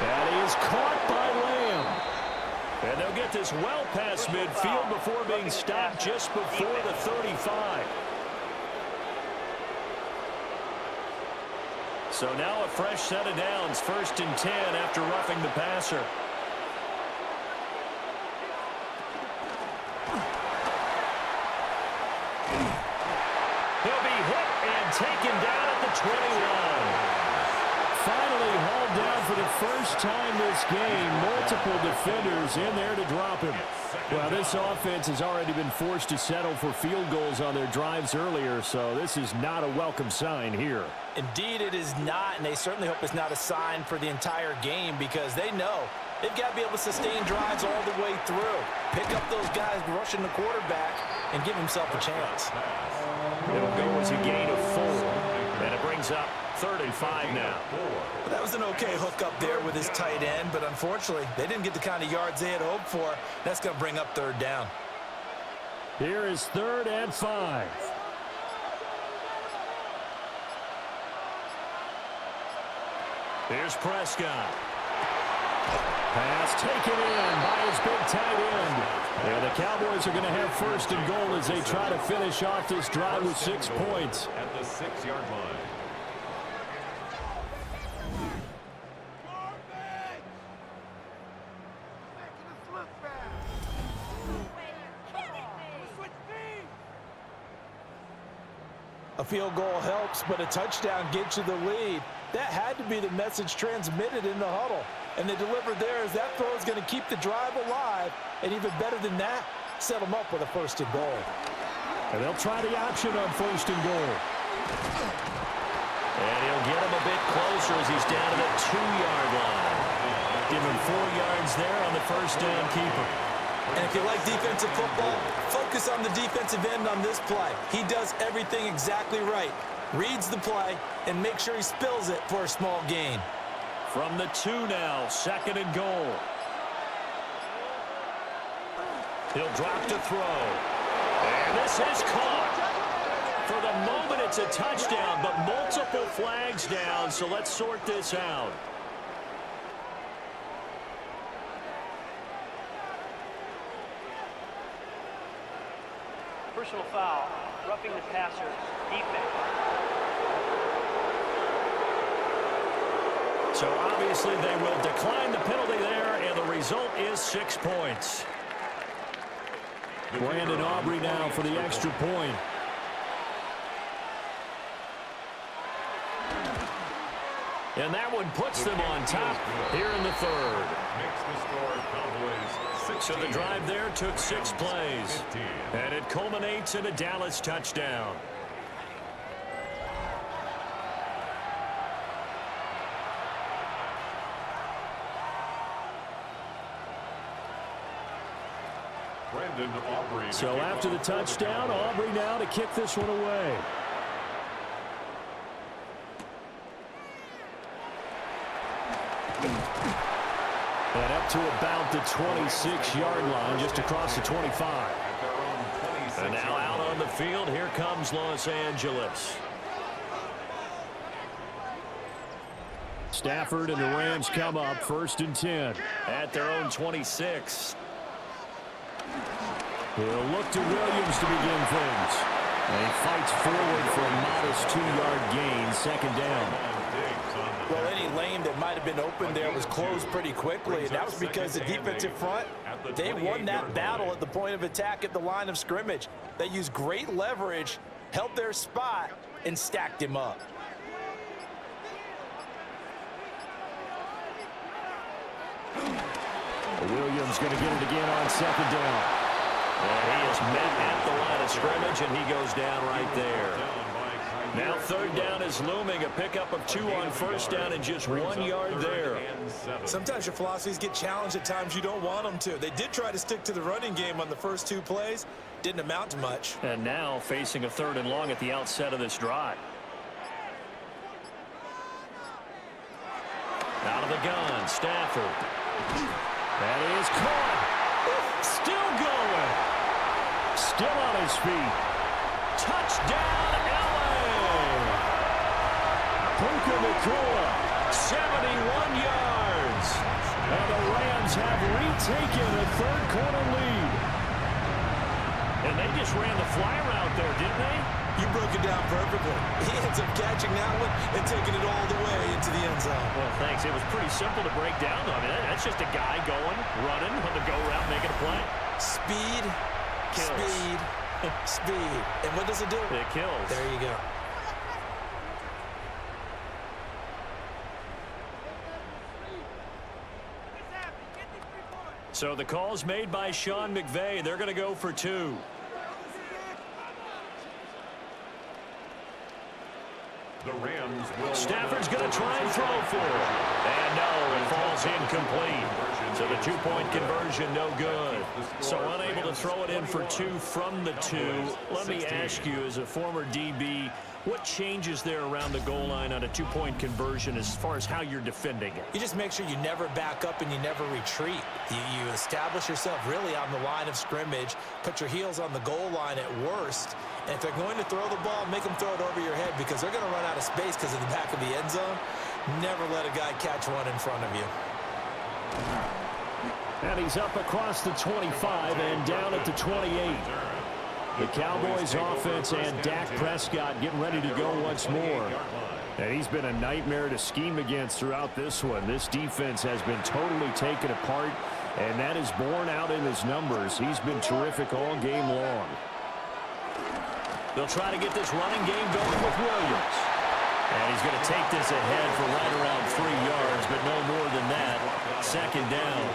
And he is caught by Lamb. And they'll get this well past midfield before being stopped just before the 35. So now a fresh set of downs, 1st and 10 after roughing the passer. He'll be hit and taken down at the 21. Finally hauled down for the first time this game. Multiple defenders in there to drop him. Well, this offense has already been forced to settle for field goals on their drives earlier, so this is not a welcome sign here. Indeed, it is not, and they certainly hope it's not a sign for the entire game because they know they've got to be able to sustain drives all the way through. Pick up those guys rushing the quarterback and give himself a chance. It'll go as a gain of 4, and it brings up 3rd and 5 now. Well, that was an okay hook up there with his tight end, but unfortunately, they didn't get the kind of yards they had hoped for. That's going to bring up 3rd down. Here is 3rd and 5. Here's Prescott. Pass taken in by his big tight end. And the Cowboys are going to have first and goal as they try to finish off this drive with 6 points. At the 6-yard line. A field goal helps, but a touchdown gets you the lead. That had to be the message transmitted in the huddle. And they delivered there as that throw is going to keep the drive alive. And even better than that, set them up with a first and goal. And they'll try the option on first and goal. And he'll get him a bit closer as he's down to the 2-yard line. Give him 4 yards there on the first down keeper. And if you like defensive football, focus on the defensive end on this play. He does everything exactly right. Reads the play and make sure he spills it for a small gain. From the 2 now, second and goal. He'll drop to throw. And this is caught. For the moment, it's a touchdown, but multiple flags down, so let's sort this out. Personal foul, roughing the passer, defense. So obviously they will decline the penalty there, and the result is 6 points. Brandon Aubrey now for the extra point. And that one puts them on top here in the third. Makes the score Cowboys 16. So the drive there took 6 plays. 15. And it culminates in a Dallas touchdown. Brandon Aubrey. So after the touchdown, Aubrey now to kick this one away. And up to about the 26-yard line, just across the 25. And now out on the field, here comes Los Angeles. Stafford and the Rams come up first and 10 at their own 26. He'll look to Williams to begin things. And he fights forward for a modest 2-yard gain, second down. Well, any lane that might have been open there was closed pretty quickly, and that was because the defensive front, they won that battle at the point of attack at the line of scrimmage. They used great leverage, held their spot, and stacked him up. Williams going to get it again on second down. And he is met at the line of scrimmage, and he goes down right there. Now third down is looming, a pickup of 2 on first down and just 1 yard there. Sometimes your philosophies get challenged at times you don't want them to. They did try to stick to the running game on the first 2 plays. Didn't amount to much. And now facing a third and long at the outset of this drive. Out of the gun, Stafford. That is caught. Still going. Still on his feet. Touchdown, LA. Puka Nacua, 71 yards. And the Rams have retaken a third-quarter lead. And they just ran the fly route there, didn't they? You broke it down perfectly. He ends up catching that one and taking it all the way into the end zone. Well, thanks. It was pretty simple to break down. I mean, that's just a guy going, running on the go route, making a play. Speed, Kills. speed, speed. And what does it do? It kills. There you go. So the call's made by Sean McVay. They're going to go for 2. The Rams will Stafford's going to try and throw for it. And no, it falls incomplete. So the 2-point conversion, no good. So unable to throw it in for 2 from the 2. Let me ask you, as a former DB, what changes there around the goal line on a 2-point conversion as far as how you're defending it? You just make sure you never back up and you never retreat. You establish yourself really on the line of scrimmage, put your heels on the goal line at worst, and if they're going to throw the ball, make them throw it over your head because they're going to run out of space because of the back of the end zone. Never let a guy catch one in front of you. And he's up across the 25 and down at the 28. The Cowboys offense and Dak Prescott getting ready to go once more. And he's been a nightmare to scheme against throughout this one. This defense has been totally taken apart, and that is borne out in his numbers. He's been terrific all game long. They'll try to get this running game going with Williams. And he's going to take this ahead for right around 3 yards, but no more than that. Second down.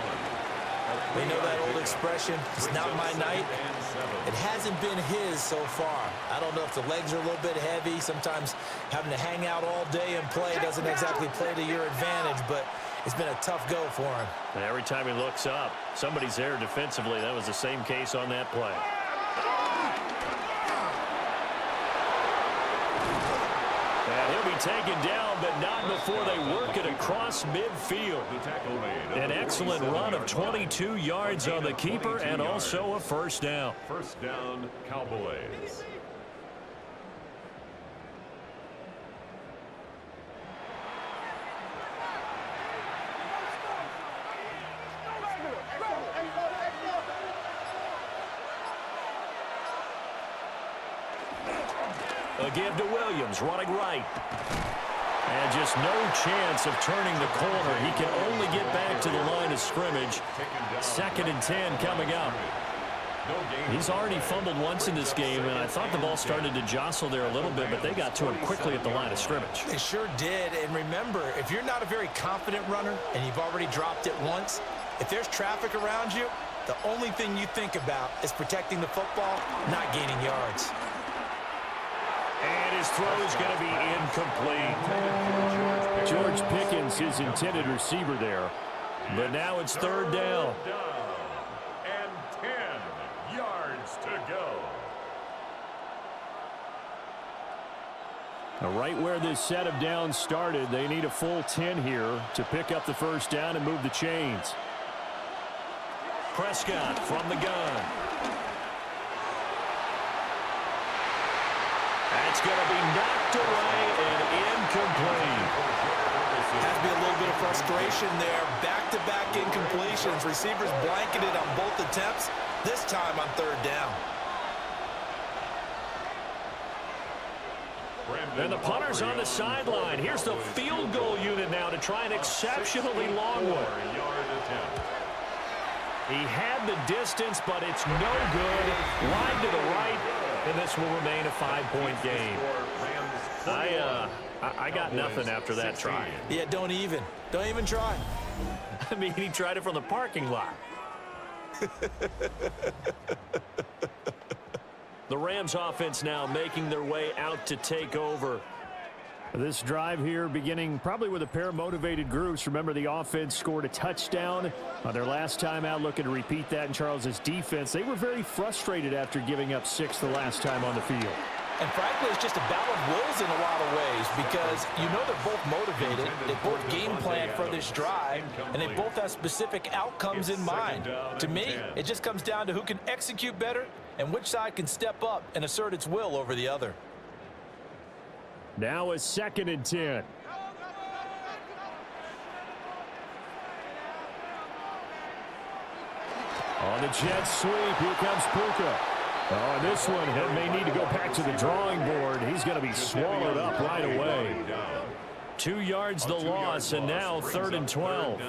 They know that old expression, it's not my night. It hasn't been his so far. I don't know if the legs are a little bit heavy. Sometimes having to hang out all day and play doesn't exactly play to your advantage, but it's been a tough go for him. And every time he looks up, somebody's there defensively. That was the same case on that play. And he'll be taken down, but not before they work it across midfield. An excellent run of 22 yards on the keeper and also a first down. First down, Cowboys. A give to Williams, running right. And just no chance of turning the corner. He can only get back to the line of scrimmage. Second and 10 coming up. He's already fumbled once in this game, and I thought the ball started to jostle there a little bit, but they got to him quickly at the line of scrimmage. They sure did, and remember, if you're not a very confident runner and you've already dropped it once, if there's traffic around you, the only thing you think about is protecting the football, not gaining yards. And his throw is going to be incomplete. George Pickens, his intended receiver there. But now it's third down. And 10 yards to go. Now, right where this set of downs started, they need a full 10 here to pick up the first down and move the chains. Prescott from the gun. That's going to be knocked away and incomplete. Has to be a little bit of frustration there. Back-to-back incompletions. Receivers blanketed on both attempts, this time on third down. And the punter's on the sideline. Here's the field goal unit now to try an exceptionally long one. He had the distance, but it's no good. Wide to the right, and this will remain a 5-point game. I got nothing after that try. Yeah, don't even try. I mean, he tried it from the parking lot. The Rams offense now making their way out to take over. This drive here beginning probably with a pair of motivated groups. Remember, the offense scored a touchdown on their last time out, looking to repeat that in Charles's defense. They were very frustrated after giving up 6 the last time on the field. And frankly, it's just a battle of wills in a lot of ways because you know they're both motivated, they both game plan for this drive, and they both have specific outcomes in mind. To me, it just comes down to who can execute better and which side can step up and assert its will over the other. Now a 2nd and 10. On the jet sweep, here comes Puka. Oh, and this one may need to go back to the drawing board. He's going to be swallowed up right away. 2 yards the loss, and now 3rd and 12.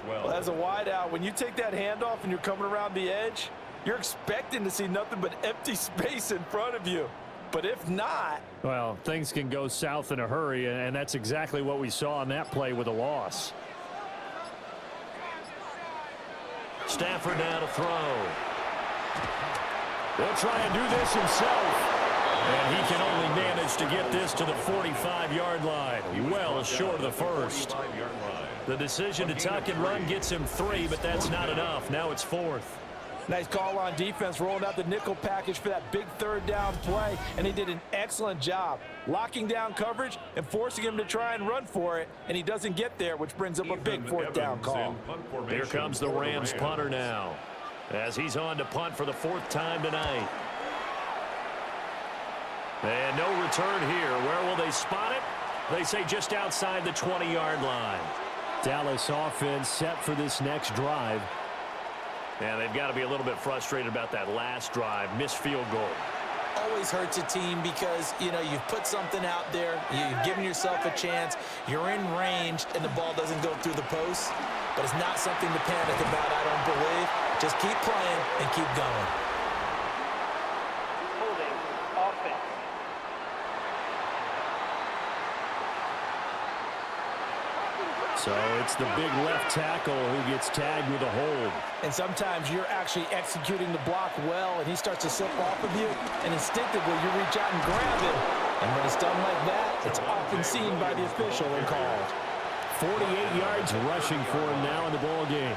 Well, as a wideout, when you take that handoff and you're coming around the edge, you're expecting to see nothing but empty space in front of you. But if not... Well, things can go south in a hurry, and that's exactly what we saw on that play with a loss. Stafford now to throw. He'll try and do this himself. And he can only manage to get this to the 45-yard line. Well short of the first. The decision to tuck and run gets him 3, but that's not enough. Now it's 4th. Nice call on defense, rolling out the nickel package for that big 3rd down play, and he did an excellent job locking down coverage and forcing him to try and run for it, and he doesn't get there, which brings up a big 4th down call. Here comes the Rams punter now, as he's on to punt for the 4th time tonight. And no return here. Where will they spot it? They say just outside the 20-yard line. Dallas offense set for this next drive. And they've got to be a little bit frustrated about that last drive. Missed field goal. Always hurts a team because, you know, you've put something out there. You've given yourself a chance. You're in range, and the ball doesn't go through the post. But it's not something to panic about, I don't believe. Just keep playing and keep going. Holding offense. So it's the big left tackle who gets tagged with a hold. And sometimes you're actually executing the block well, and he starts to slip off of you, and instinctively you reach out and grab him. And when it's done like that, it's often seen by the official and called. 48 yards rushing for him now in the ball game.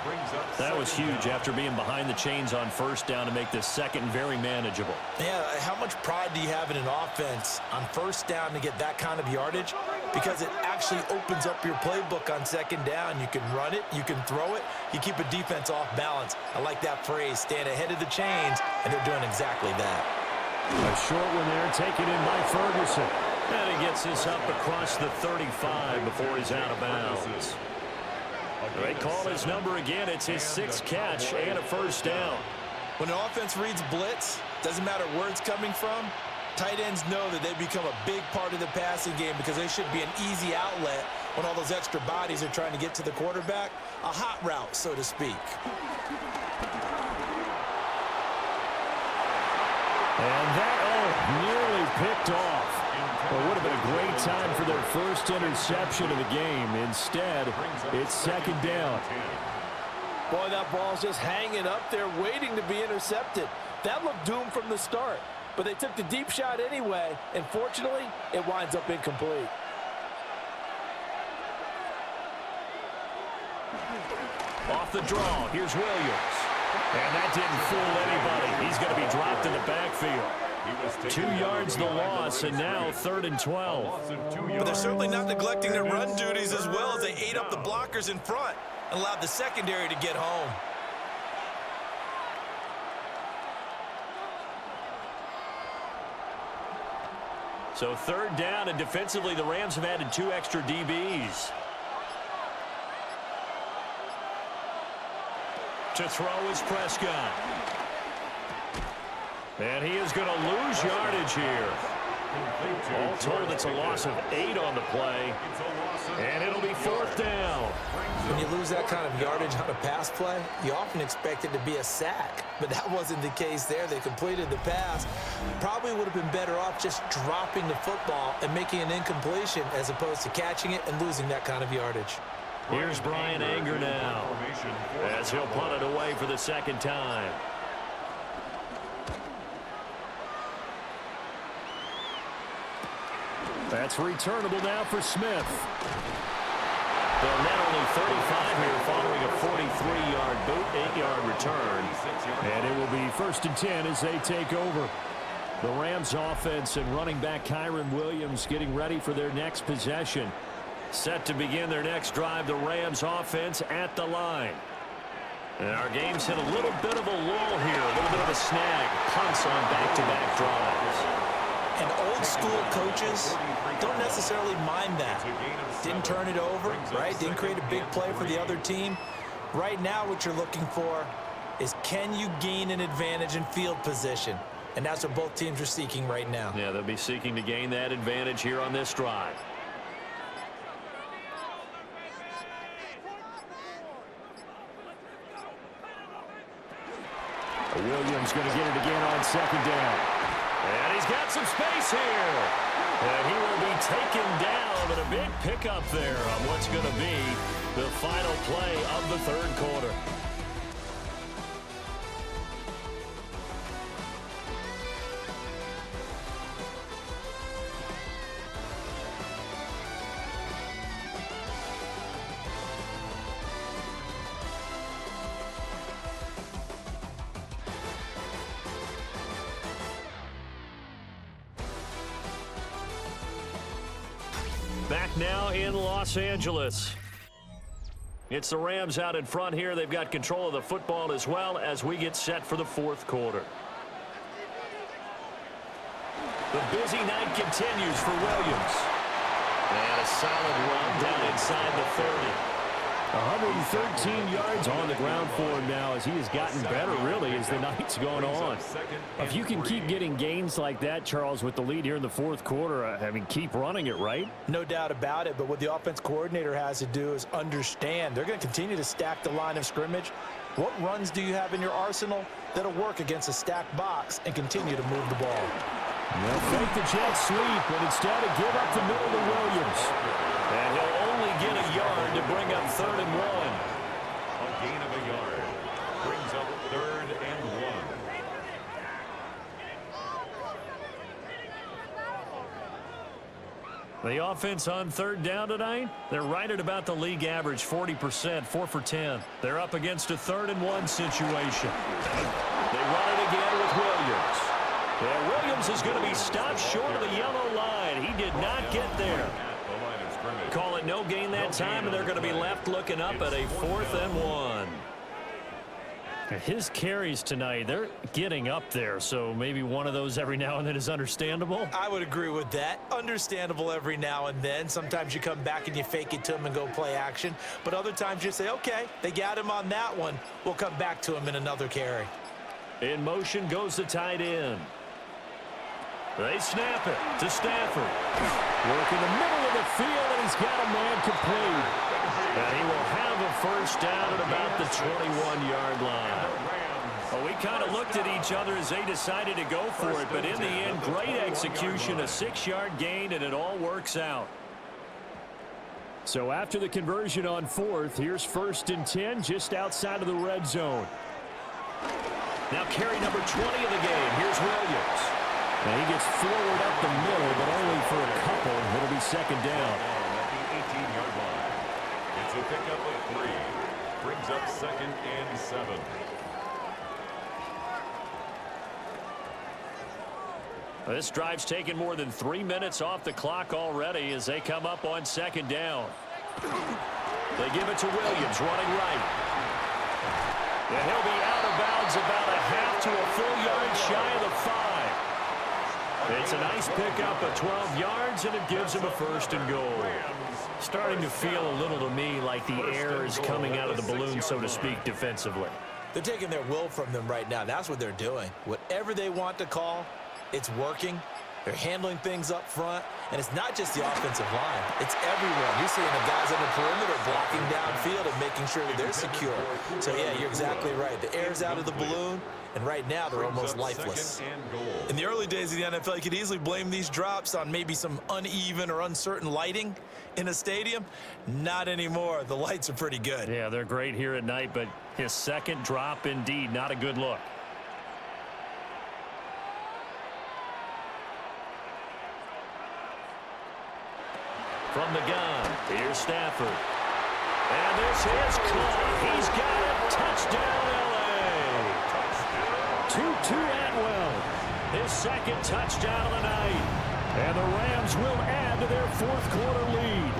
That was huge after being behind the chains on first down to make this second very manageable. Yeah, how much pride do you have in an offense on first down to get that kind of yardage? Because it actually opens up your playbook on second down. You can run it, you can throw it, you keep a defense off balance. I like that phrase, stand ahead of the chains, and they're doing exactly that. A short one there, taken in by Ferguson. And he gets this up across the 35 before he's out of bounds. They call his number again. It's his sixth catch and a first down. When an offense reads blitz, doesn't matter where it's coming from, tight ends know that they become a big part of the passing game because they should be an easy outlet when all those extra bodies are trying to get to the quarterback. A hot route, so to speak. And that, nearly picked off. Well, it would have been a great time for their first interception of the game. Instead, it's second down. Boy, that ball's just hanging up there waiting to be intercepted. That looked doomed from the start. But they took the deep shot anyway, and fortunately, it winds up incomplete. Off the draw, here's Williams. And that didn't fool anybody. He's going to be dropped in the backfield. 2 yards the loss, and now 3rd and 12. But they're certainly not neglecting their run duties as well as they ate up the blockers in front and allowed the secondary to get home. So 3rd down, and defensively the Rams have added 2 extra DBs. To throw is Prescott. And he is going to lose yardage here. All told, it's a loss of 8 on the play. And it'll be 4th down. When you lose that kind of yardage on a pass play, you often expect it to be a sack. But that wasn't the case there. They completed the pass. Probably would have been better off just dropping the football and making an incompletion as opposed to catching it and losing that kind of yardage. Here's Brian Anger now as he'll punt it away for the second time. That's returnable now for Smith. They'll net only 35 here following a 43-yard boot, 8-yard return. And it will be 1st and 10 as they take over. The Rams offense and running back Kyren Williams getting ready for their next possession. Set to begin their next drive, the Rams offense at the line. And our game's hit a little bit of a lull here, a little bit of a snag. Punts on back-to-back drives. And old school coaches don't necessarily mind that. Didn't turn it over, right? Didn't create a big play for the other team. Right now what you're looking for is can you gain an advantage in field position? And that's what both teams are seeking right now. Yeah, they'll be seeking to gain that advantage here on this drive. Williams going to get it again on 2nd down. And he's got some space here. And he will be taken down, and a big pickup there on what's going to be the final play of the 3rd quarter. Back now in Los Angeles. It's the Rams out in front here. They've got control of the football as well as we get set for the 4th quarter. The busy night continues for Williams. And a solid run down inside the 30. 113 yards on the ground for him now as he has gotten better, really, as the night's gone on. If you can keep getting gains like that, Charles, with the lead here in the fourth quarter, I mean, keep running it, right? No doubt about it, but what the offense coordinator has to do is understand they're going to continue to stack the line of scrimmage. What runs do you have in your arsenal that'll work against a stacked box and continue to move the ball? They'll fake the jet sweep, but instead of give up the middle to Williams. And he'll only get a yard to bring up 3rd and 1. A gain of a yard brings up 3rd and 1. The offense on 3rd down tonight, they're right at about the league average, 40%, 4 for 10. They're up against a 3rd and 1 situation. They run it again with Williams. Yeah, Williams is going to be stopped short of the yellow line. He did not get there. Call it no gain that time, and they're going to be left looking up at a 4th and 1. His carries tonight, they're getting up there, so maybe one of those every now and then is understandable. I would agree with that. Understandable every now and then. Sometimes you come back and you fake it to him and go play action. But other times you say, okay, they got him on that one. We'll come back to him in another carry. In motion goes the tight end. They snap it to Stafford. Work in the middle of the field, and he's got a man complete. And he will have a first down at about the 21-yard line. Well, we kind of looked at each other as they decided to go for it, but in the end, great execution, a 6-yard gain, and it all works out. So after the conversion on 4th, here's 1st and 10 just outside of the red zone. Now carry number 20 of the game. Here's Williams. Now he gets forward up the middle, but only for a couple. It'll be 2nd down. At the 18-yard line. It's a pickup of 3. Brings up 2nd and 7. This drive's taken more than 3 minutes off the clock already as they come up on 2nd down. They give it to Williams, running right. And he'll be out of bounds about a half to a full yard shy of the 5. It's a nice pickup of 12 yards, and it gives him a 1st and goal. Starting to feel a little to me like the air is coming out of the balloon, so to speak, defensively. They're taking their will from them right now. That's what they're doing. Whatever they want to call, it's working. They're handling things up front, and it's not just the offensive line. It's everyone. You're seeing the guys on the perimeter blocking downfield and making sure that they're secure. So, yeah, you're exactly right. The air's out of the balloon, and right now they're almost lifeless. In the early days of the NFL, you could easily blame these drops on maybe some uneven or uncertain lighting in a stadium. Not anymore. The lights are pretty good. Yeah, they're great here at night, but his 2nd drop, indeed, not a good look. From the gun, here's Stafford. And this is caught. He's got it. Touchdown, L.A. Tutu Atwell, his 2nd touchdown of the night. And the Rams will add to their 4th quarter lead.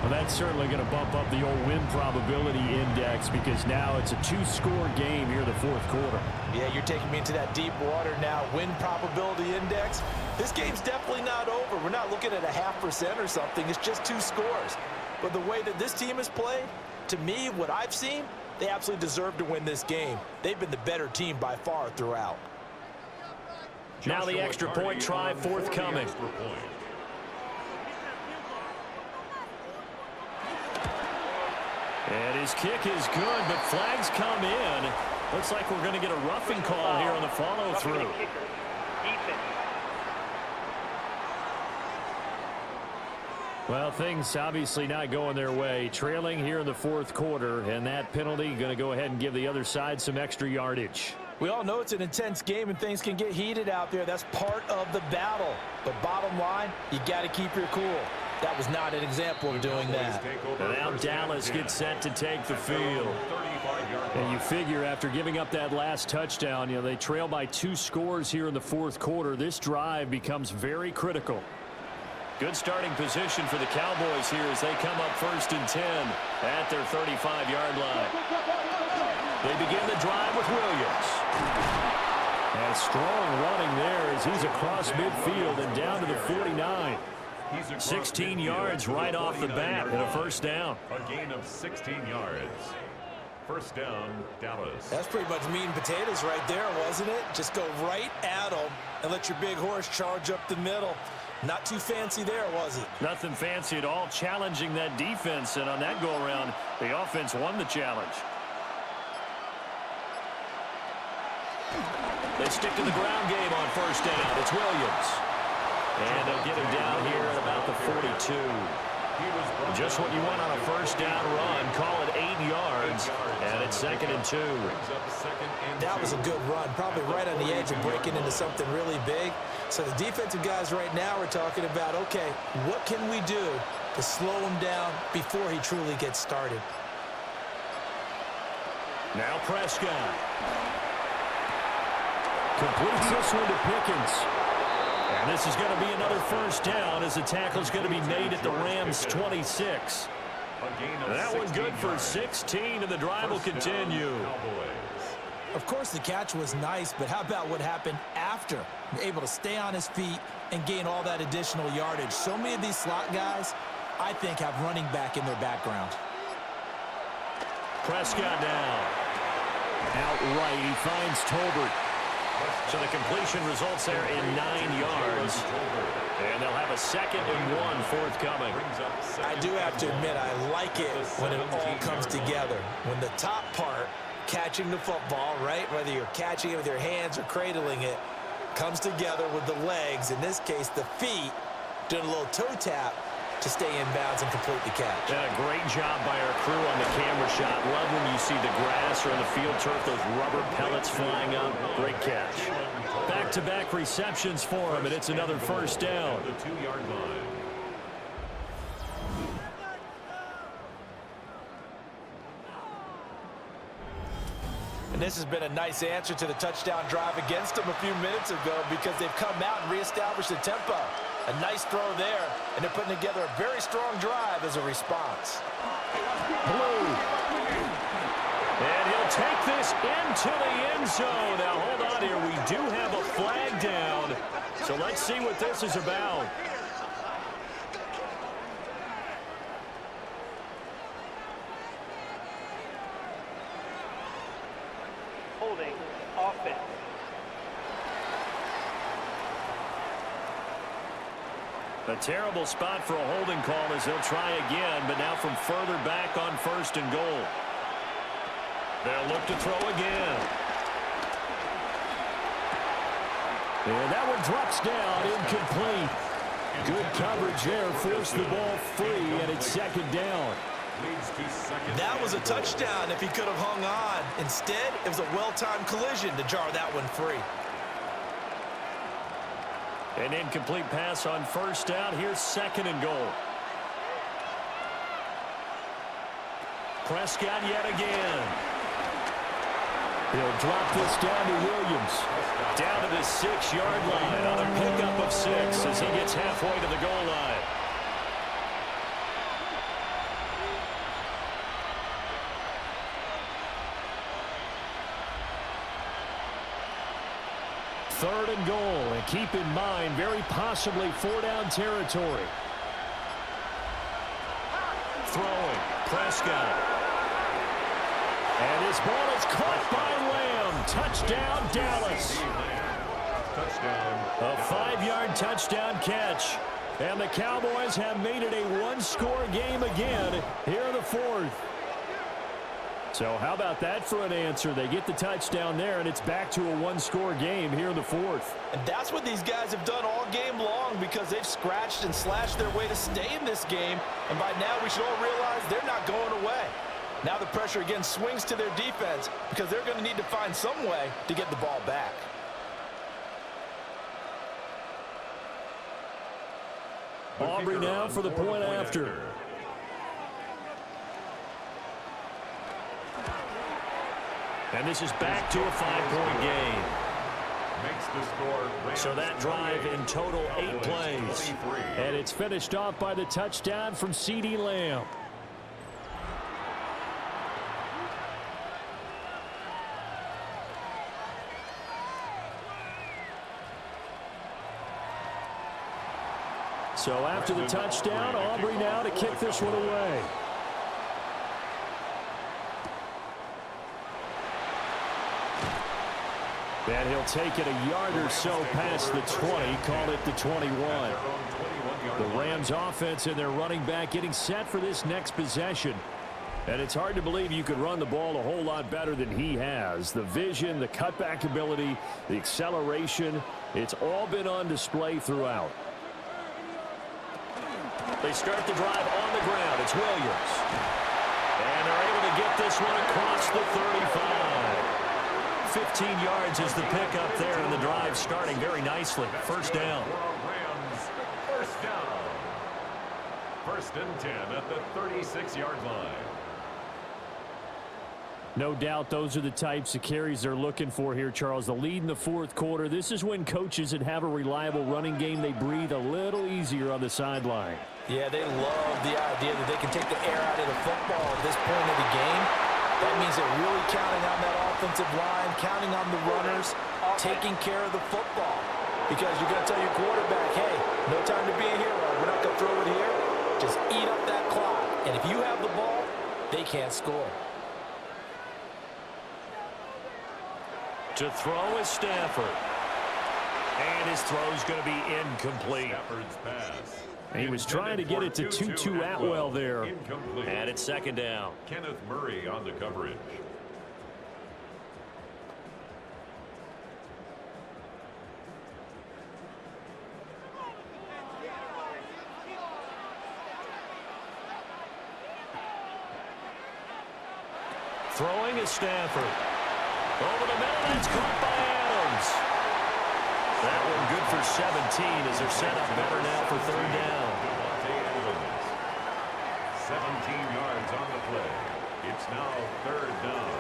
Well, that's certainly going to bump up the old win probability index because now it's a 2-score game here in the 4th quarter. Yeah, you're taking me into that deep water now. Win probability index. This game's definitely not over. We're not looking at a 0.5% or something. It's just 2 scores. But the way that this team has played, to me, what I've seen, they absolutely deserve to win this game. They've been the better team by far throughout. Now the extra point try forthcoming. And his kick is good, but flags come in. Looks like we're going to get a roughing call here on the follow-through. Well, things obviously not going their way. Trailing here in the 4th quarter, and that penalty going to go ahead and give the other side some extra yardage. We all know it's an intense game and things can get heated out there. That's part of the battle. But bottom line, you got to keep your cool. That was not an example of doing that. And now Dallas gets set to take the field. And you figure after giving up that last touchdown, you know, they trail by 2 scores here in the 4th quarter. This drive becomes very critical. Good starting position for the Cowboys here as they come up 1st and 10 at their 35-yard line. They begin the drive with Williams. And strong running there as he's across midfield and down to the 49. He's across 16 midfield yards to the right off the 49-yard bat and a line. first down. A gain of 16 yards. First down, Dallas. That's pretty much meat and potatoes right there, wasn't it? Just go right at them and let your big horse charge up the middle. Not too fancy there, was it? Nothing fancy at all, challenging that defense, and on that go-around, the offense won the challenge. They stick to the ground game on first down. It's Williams. And they'll get him down here at about the 42. Just what you want on a first down run. Call it 8 yards, and it's 2nd and 2. That was a good run, probably right on the edge of breaking into something really big. So the defensive guys right now are talking about, okay, what can we do to slow him down before he truly gets started? Now Prescott. Completes this one to Pickens. And this is going to be another first down as the tackle's going to be made at the Rams' 26. That one good for 16, and the drive will continue. Of course, the catch was nice, but how about what happened after? Able to stay on his feet and gain all that additional yardage. So many of these slot guys, I think, have running back in their background. Prescott down. Outright, he finds Tolbert. So the completion results there in 9 yards. And they'll have a 2nd and 1 forthcoming. I do have to admit, I like it when it all comes together. When the top part, catching the football, right, whether you're catching it with your hands or cradling it, comes together with the legs, in this case the feet, doing a little toe tap to stay in bounds and complete the catch. And a great job by our crew on the camera shot. Love when you see the grass or the field turf, those rubber pellets flying up. Great catch. Back-to-back receptions for him, and it's another first down. The 2-yard line. And this has been a nice answer to the touchdown drive against them a few minutes ago because they've come out and reestablished the tempo. A nice throw there, and they're putting together a very strong drive as a response. Blue. And he'll take this into the end zone. Now, hold on here. We do have a flag down. So let's see what this is about. Holding offense. A terrible spot for a holding call as they'll try again, but now from further back on 1st and goal. They'll look to throw again. And that one drops down, incomplete. Good coverage there, forced the ball free, and it's 2nd down. That was a touchdown if he could have hung on. Instead, it was a well-timed collision to jar that one free. An incomplete pass on first down. Here's 2nd and goal. Prescott yet again. He'll drop this down to Williams. Down to the 6-yard line on a pickup of 6 as he gets halfway to the goal line. Third and goal, and keep in mind, very possibly 4-down territory. Throwing, Prescott. And his ball is caught by Lamb. Touchdown, Dallas. A 5-yard touchdown catch. And the Cowboys have made it a one-score game again here in the 4th. So how about that for an answer? They get the touchdown there, and it's back to a one-score game here in the 4th. And that's what these guys have done all game long because they've scratched and slashed their way to stay in this game. And by now, we should all realize they're not going away. Now the pressure again swings to their defense because they're going to need to find some way to get the ball back. Aubrey now for the point after. And this is back to a 5-point game. Makes the score. So that drive in total 8 plays. 23. And it's finished off by the touchdown from CeeDee Lamb. So after the touchdown, Aubrey now to kick this one away. And he'll take it a yard or so past the 20, call it the 21. The Rams offense and their running back getting set for this next possession. And it's hard to believe you could run the ball a whole lot better than he has. The vision, the cutback ability, the acceleration, it's all been on display throughout. They start the drive on the ground. It's Williams. And they're able to get this one across the 35. 15 yards is the pickup there, and the drive starting very nicely. First down. First down. First and 10 at the 36-yard line. No doubt those are the types of carries they're looking for here, Charles. The lead in the fourth quarter. This is when coaches that have a reliable running game, they breathe a little easier on the sideline. Yeah, they love the idea that they can take the air out of the football at this point of the game. That means they're really counting on that offensive line, counting on the runners, taking care of the football. Because you're going to tell your quarterback, hey, no time to be a hero. We're not going to throw it here. Just eat up that clock. And if you have the ball, they can't score. To throw is Stafford. And his throw's going to be incomplete. Stafford's pass. He was trying to get it to Tutu Atwell there. Incomplete. And it's second down. Kenneth Murray on the coverage. Throwing is Stafford. Over the middle, that's caught by Adams. That one good for 17 as they're set up better now for third down. 17 yards on the play. It's now third down.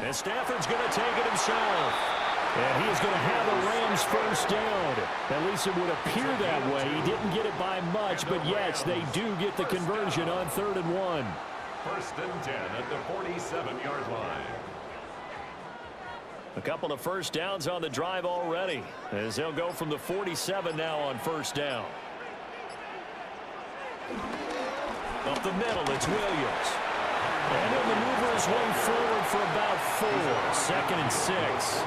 And Stafford's going to take it himself. And he is going to have the Rams first down. At least it would appear that way. He didn't get it by much, but yes, they do get the conversion on 3rd and 1. First and 10 at the 47-yard line. A couple of first downs on the drive already, as they'll go from the 47 now on first down. Up the middle, it's Williams. And he'll maneuver his way forward for about 4. 2nd and 6.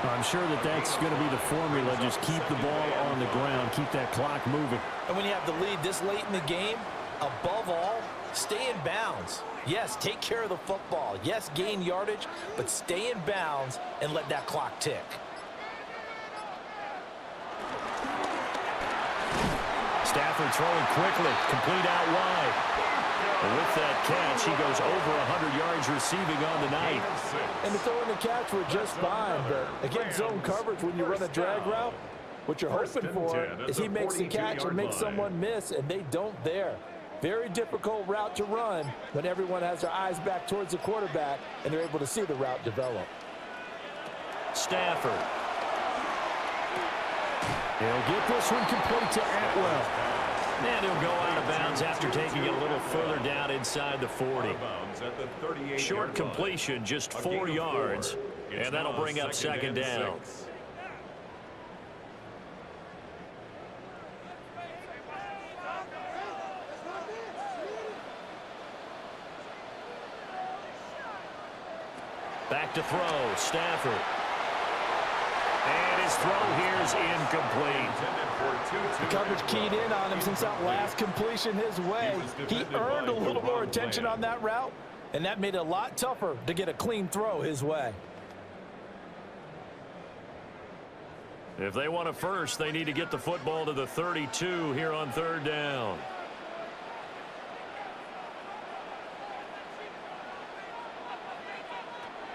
I'm sure that that's going to be the formula. Just keep the ball on the ground. Keep that clock moving. And when you have the lead this late in the game, above all, stay in bounds. Yes, take care of the football. Yes, gain yardage, but stay in bounds and let that clock tick. Stafford throwing quickly. Complete out wide. And with that catch, he goes over 100 yards receiving on the night. And the throw and the catch were just fine, but against zone coverage when you run a drag route, what you're hoping for is he makes the catch and makes someone miss, and they don't there. Very difficult route to run when everyone has their eyes back towards the quarterback and they're able to see the route develop. Stafford. He'll get this one complete to Atwell. And he'll go out of bounds after taking it a little further down inside the 40. Short completion, just 4 yards. And that'll bring up second down. Back to throw, Stafford. And his throw here is incomplete. The coverage keyed in on him since that last completion his way. He earned a little more attention on that route, and that made it a lot tougher to get a clean throw his way. If they want a first, they need to get the football to the 32 here on third down.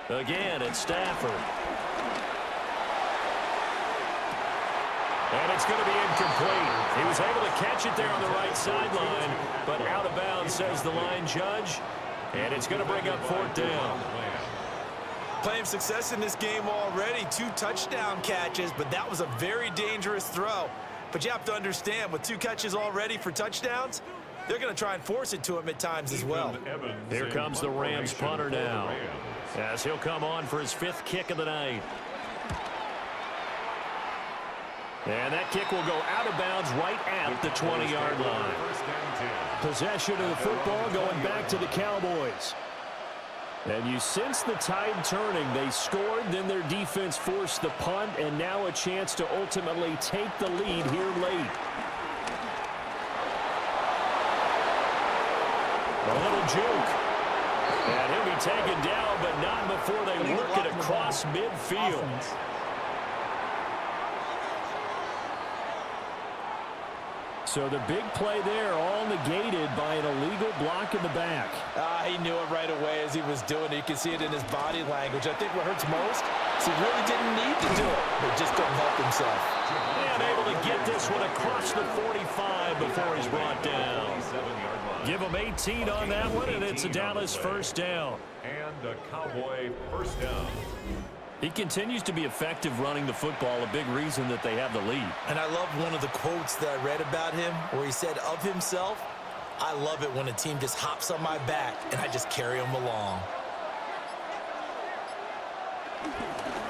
Again, it's Stafford. And it's going to be incomplete. He was able to catch it there on the right sideline, but out of bounds, says the line judge. And it's going to bring up fourth down. Plenty of success in this game already. 2 touchdown catches, but that was a very dangerous throw. But you have to understand, with 2 catches already for touchdowns, they're going to try and force it to him at times as well. Here comes the Rams punter now, as he'll come on for his 5th kick of the night. And that kick will go out of bounds right at the 20-yard line. Possession of the football going back to the Cowboys. And you sense the tide turning. They scored, then their defense forced the punt, and now a chance to ultimately take the lead here late. A little juke. And he'll be taken down, but not before they work it across midfield. So the big play there, all negated by an illegal block in the back. He knew it right away as he was doing it. You can see it in his body language. I think what hurts most is he really didn't need to do it, but just couldn't help himself. And able to get this one across the 45 before he's brought down. Give him 18 on that one, and it's a Dallas first down. And a Cowboy first down. He continues to be effective running the football, a big reason that they have the lead. And I love one of the quotes that I read about him where he said of himself, "I love it when a team just hops on my back and I just carry them along."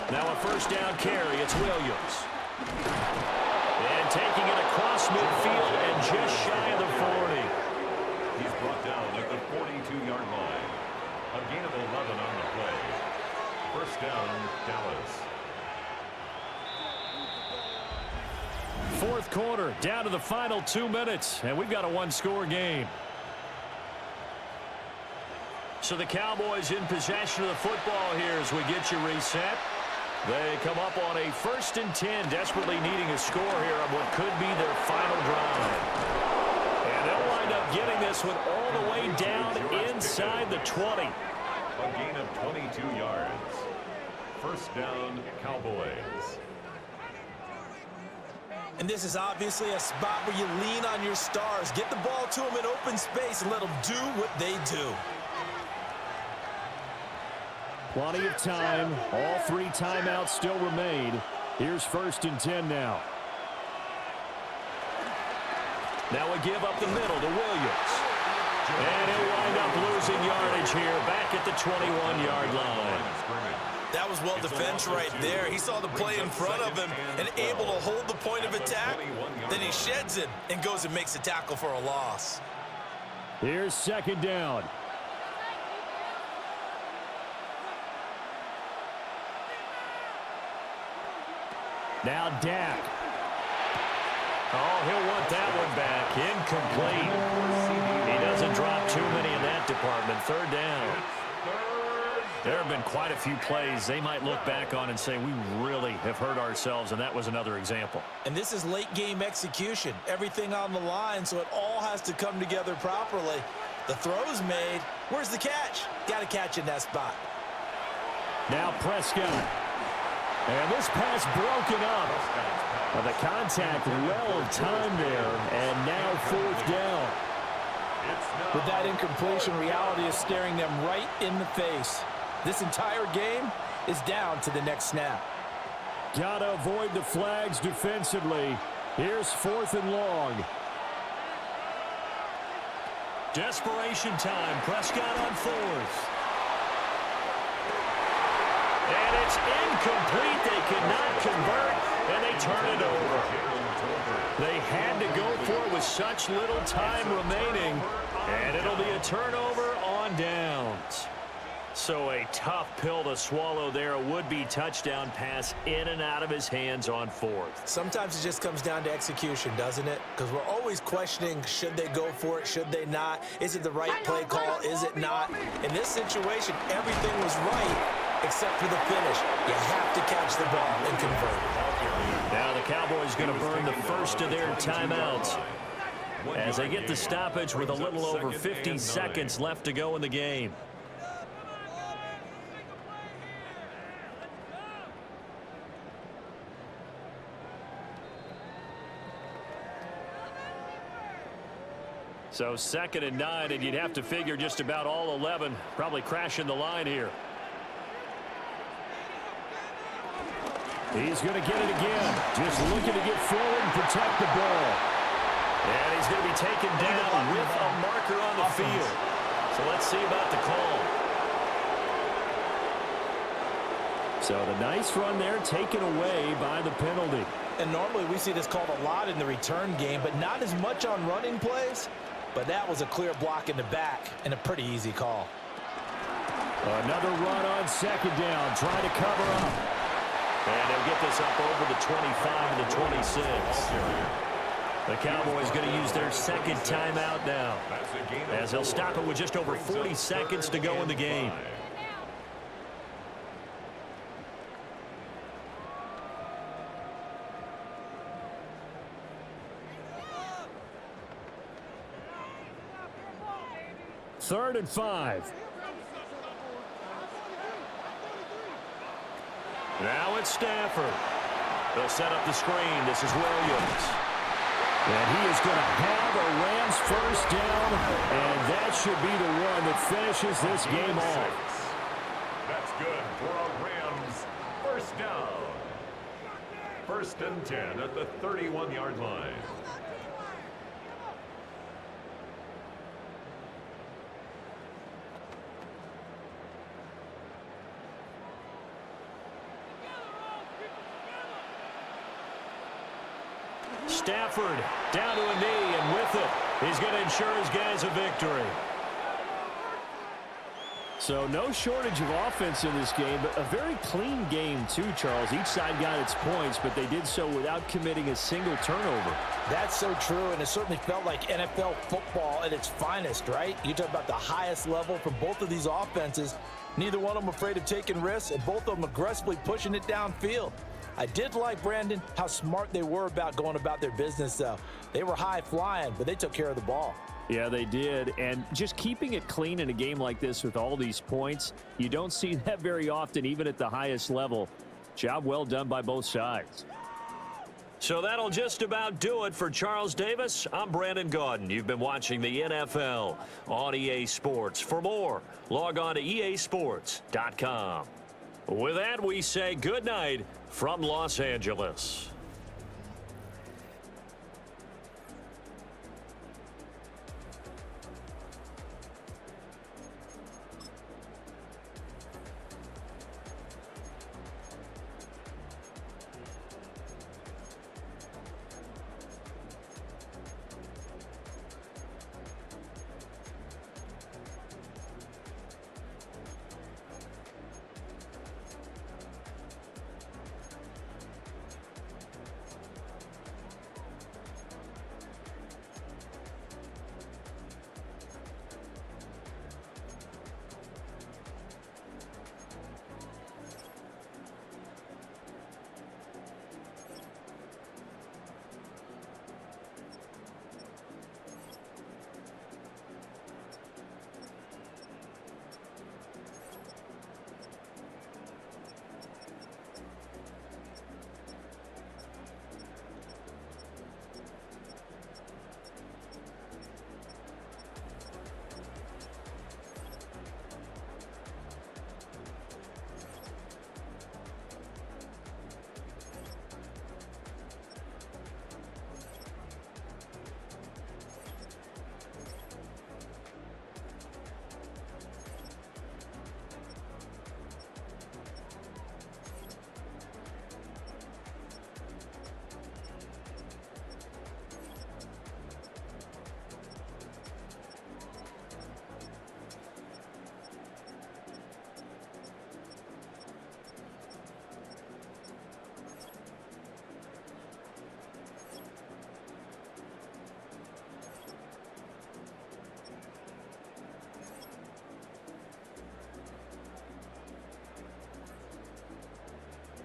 Now a first down carry, it's Williams. And taking it across midfield and just shy of the 40. He's brought down at the 42-yard line. A gain of 11 on the play. First down, Dallas. 4th quarter, down to the final 2 minutes, and we've got a one-score game. So the Cowboys in possession of the football here as we get you reset. They come up on a 1st and 10, desperately needing a score here on what could be their final drive. And they'll wind up getting this one all the way down inside the 20. A gain of 22 yards. First down, Cowboys. And this is obviously a spot where you lean on your stars. Get the ball to them in open space and let them do what they do. Plenty of time. All 3 timeouts still remain. Here's 1st and 10 now. Now a give up the middle to Williams. And he'll wind up losing yardage here back at the 21-yard line. That was well defense right there. He saw the play in front of him and able to hold the point of attack. Then he sheds it and goes and makes a tackle for a loss. Here's 2nd down. Now Dak. Oh, he'll want that one back. Incomplete. He doesn't drop too many in that department. 3rd down. There have been quite a few plays they might look back on and say, we really have hurt ourselves, and that was another example. And this is late game execution. Everything on the line, so it all has to come together properly. The throw's made. Where's the catch? Got to catch in that spot. Now Prescott. And this pass broken up. The contact well timed there, and now 4th down. With that incompletion, reality is staring them right in the face. This entire game is down to the next snap. Gotta avoid the flags defensively. Here's 4th and long. Desperation time. Prescott on 4th. And it's incomplete. They could not convert, and they turn it over. They had to go for it with such little time remaining, and it'll be a turnover on downs. So a tough pill to swallow there. A would-be touchdown pass in and out of his hands on 4th. Sometimes it just comes down to execution, doesn't it? Because we're always questioning, should they go for it, should they not? Is it the right play call, is it not? In this situation, everything was right except for the finish. You have to catch the ball and convert. Now the Cowboys going to burn the first of their timeouts as they get the stoppage with a little over 50 seconds left to go in the game. So 2nd and 9, and you'd have to figure just about all 11 probably crashing the line here. He's going to get it again. Just looking to get forward and protect the ball. And he's going to be taken down with a marker on the field. So let's see about the call. So the nice run there taken away by the penalty. And normally we see this called a lot in the return game, but not as much on running plays. But that was a clear block in the back and a pretty easy call. Another run on second down, trying to cover up. And they'll get this up over the 25 to the 26. The Cowboys going to use their second timeout now, as they'll stop it with just over 40 seconds to go in the game. Third and 5. Now it's Stafford. They'll set up the screen. This is Williams. And he is going to have a Rams first down, and that should be the one that finishes this game off. That's good for a Rams first down. First and 10 at the 31-yard line. Stafford down to a knee, and with it, he's going to ensure his guys a victory. So no shortage of offense in this game, but a very clean game too, Charles. Each side got its points, but they did so without committing a single turnover. That's so true, and it certainly felt like NFL football at its finest, right? You talk about the highest level from both of these offenses. Neither one of them afraid of taking risks, and both of them aggressively pushing it downfield. I did like, Brandon, how smart they were about going about their business, though. They were high-flying, but they took care of the ball. Yeah, they did. And just keeping it clean in a game like this with all these points, you don't see that very often, even at the highest level. Job well done by both sides. So that'll just about do it for Charles Davis. I'm Brandon Gaudin. You've been watching the NFL on EA Sports. For more, log on to easports.com. With that, we say good night from Los Angeles.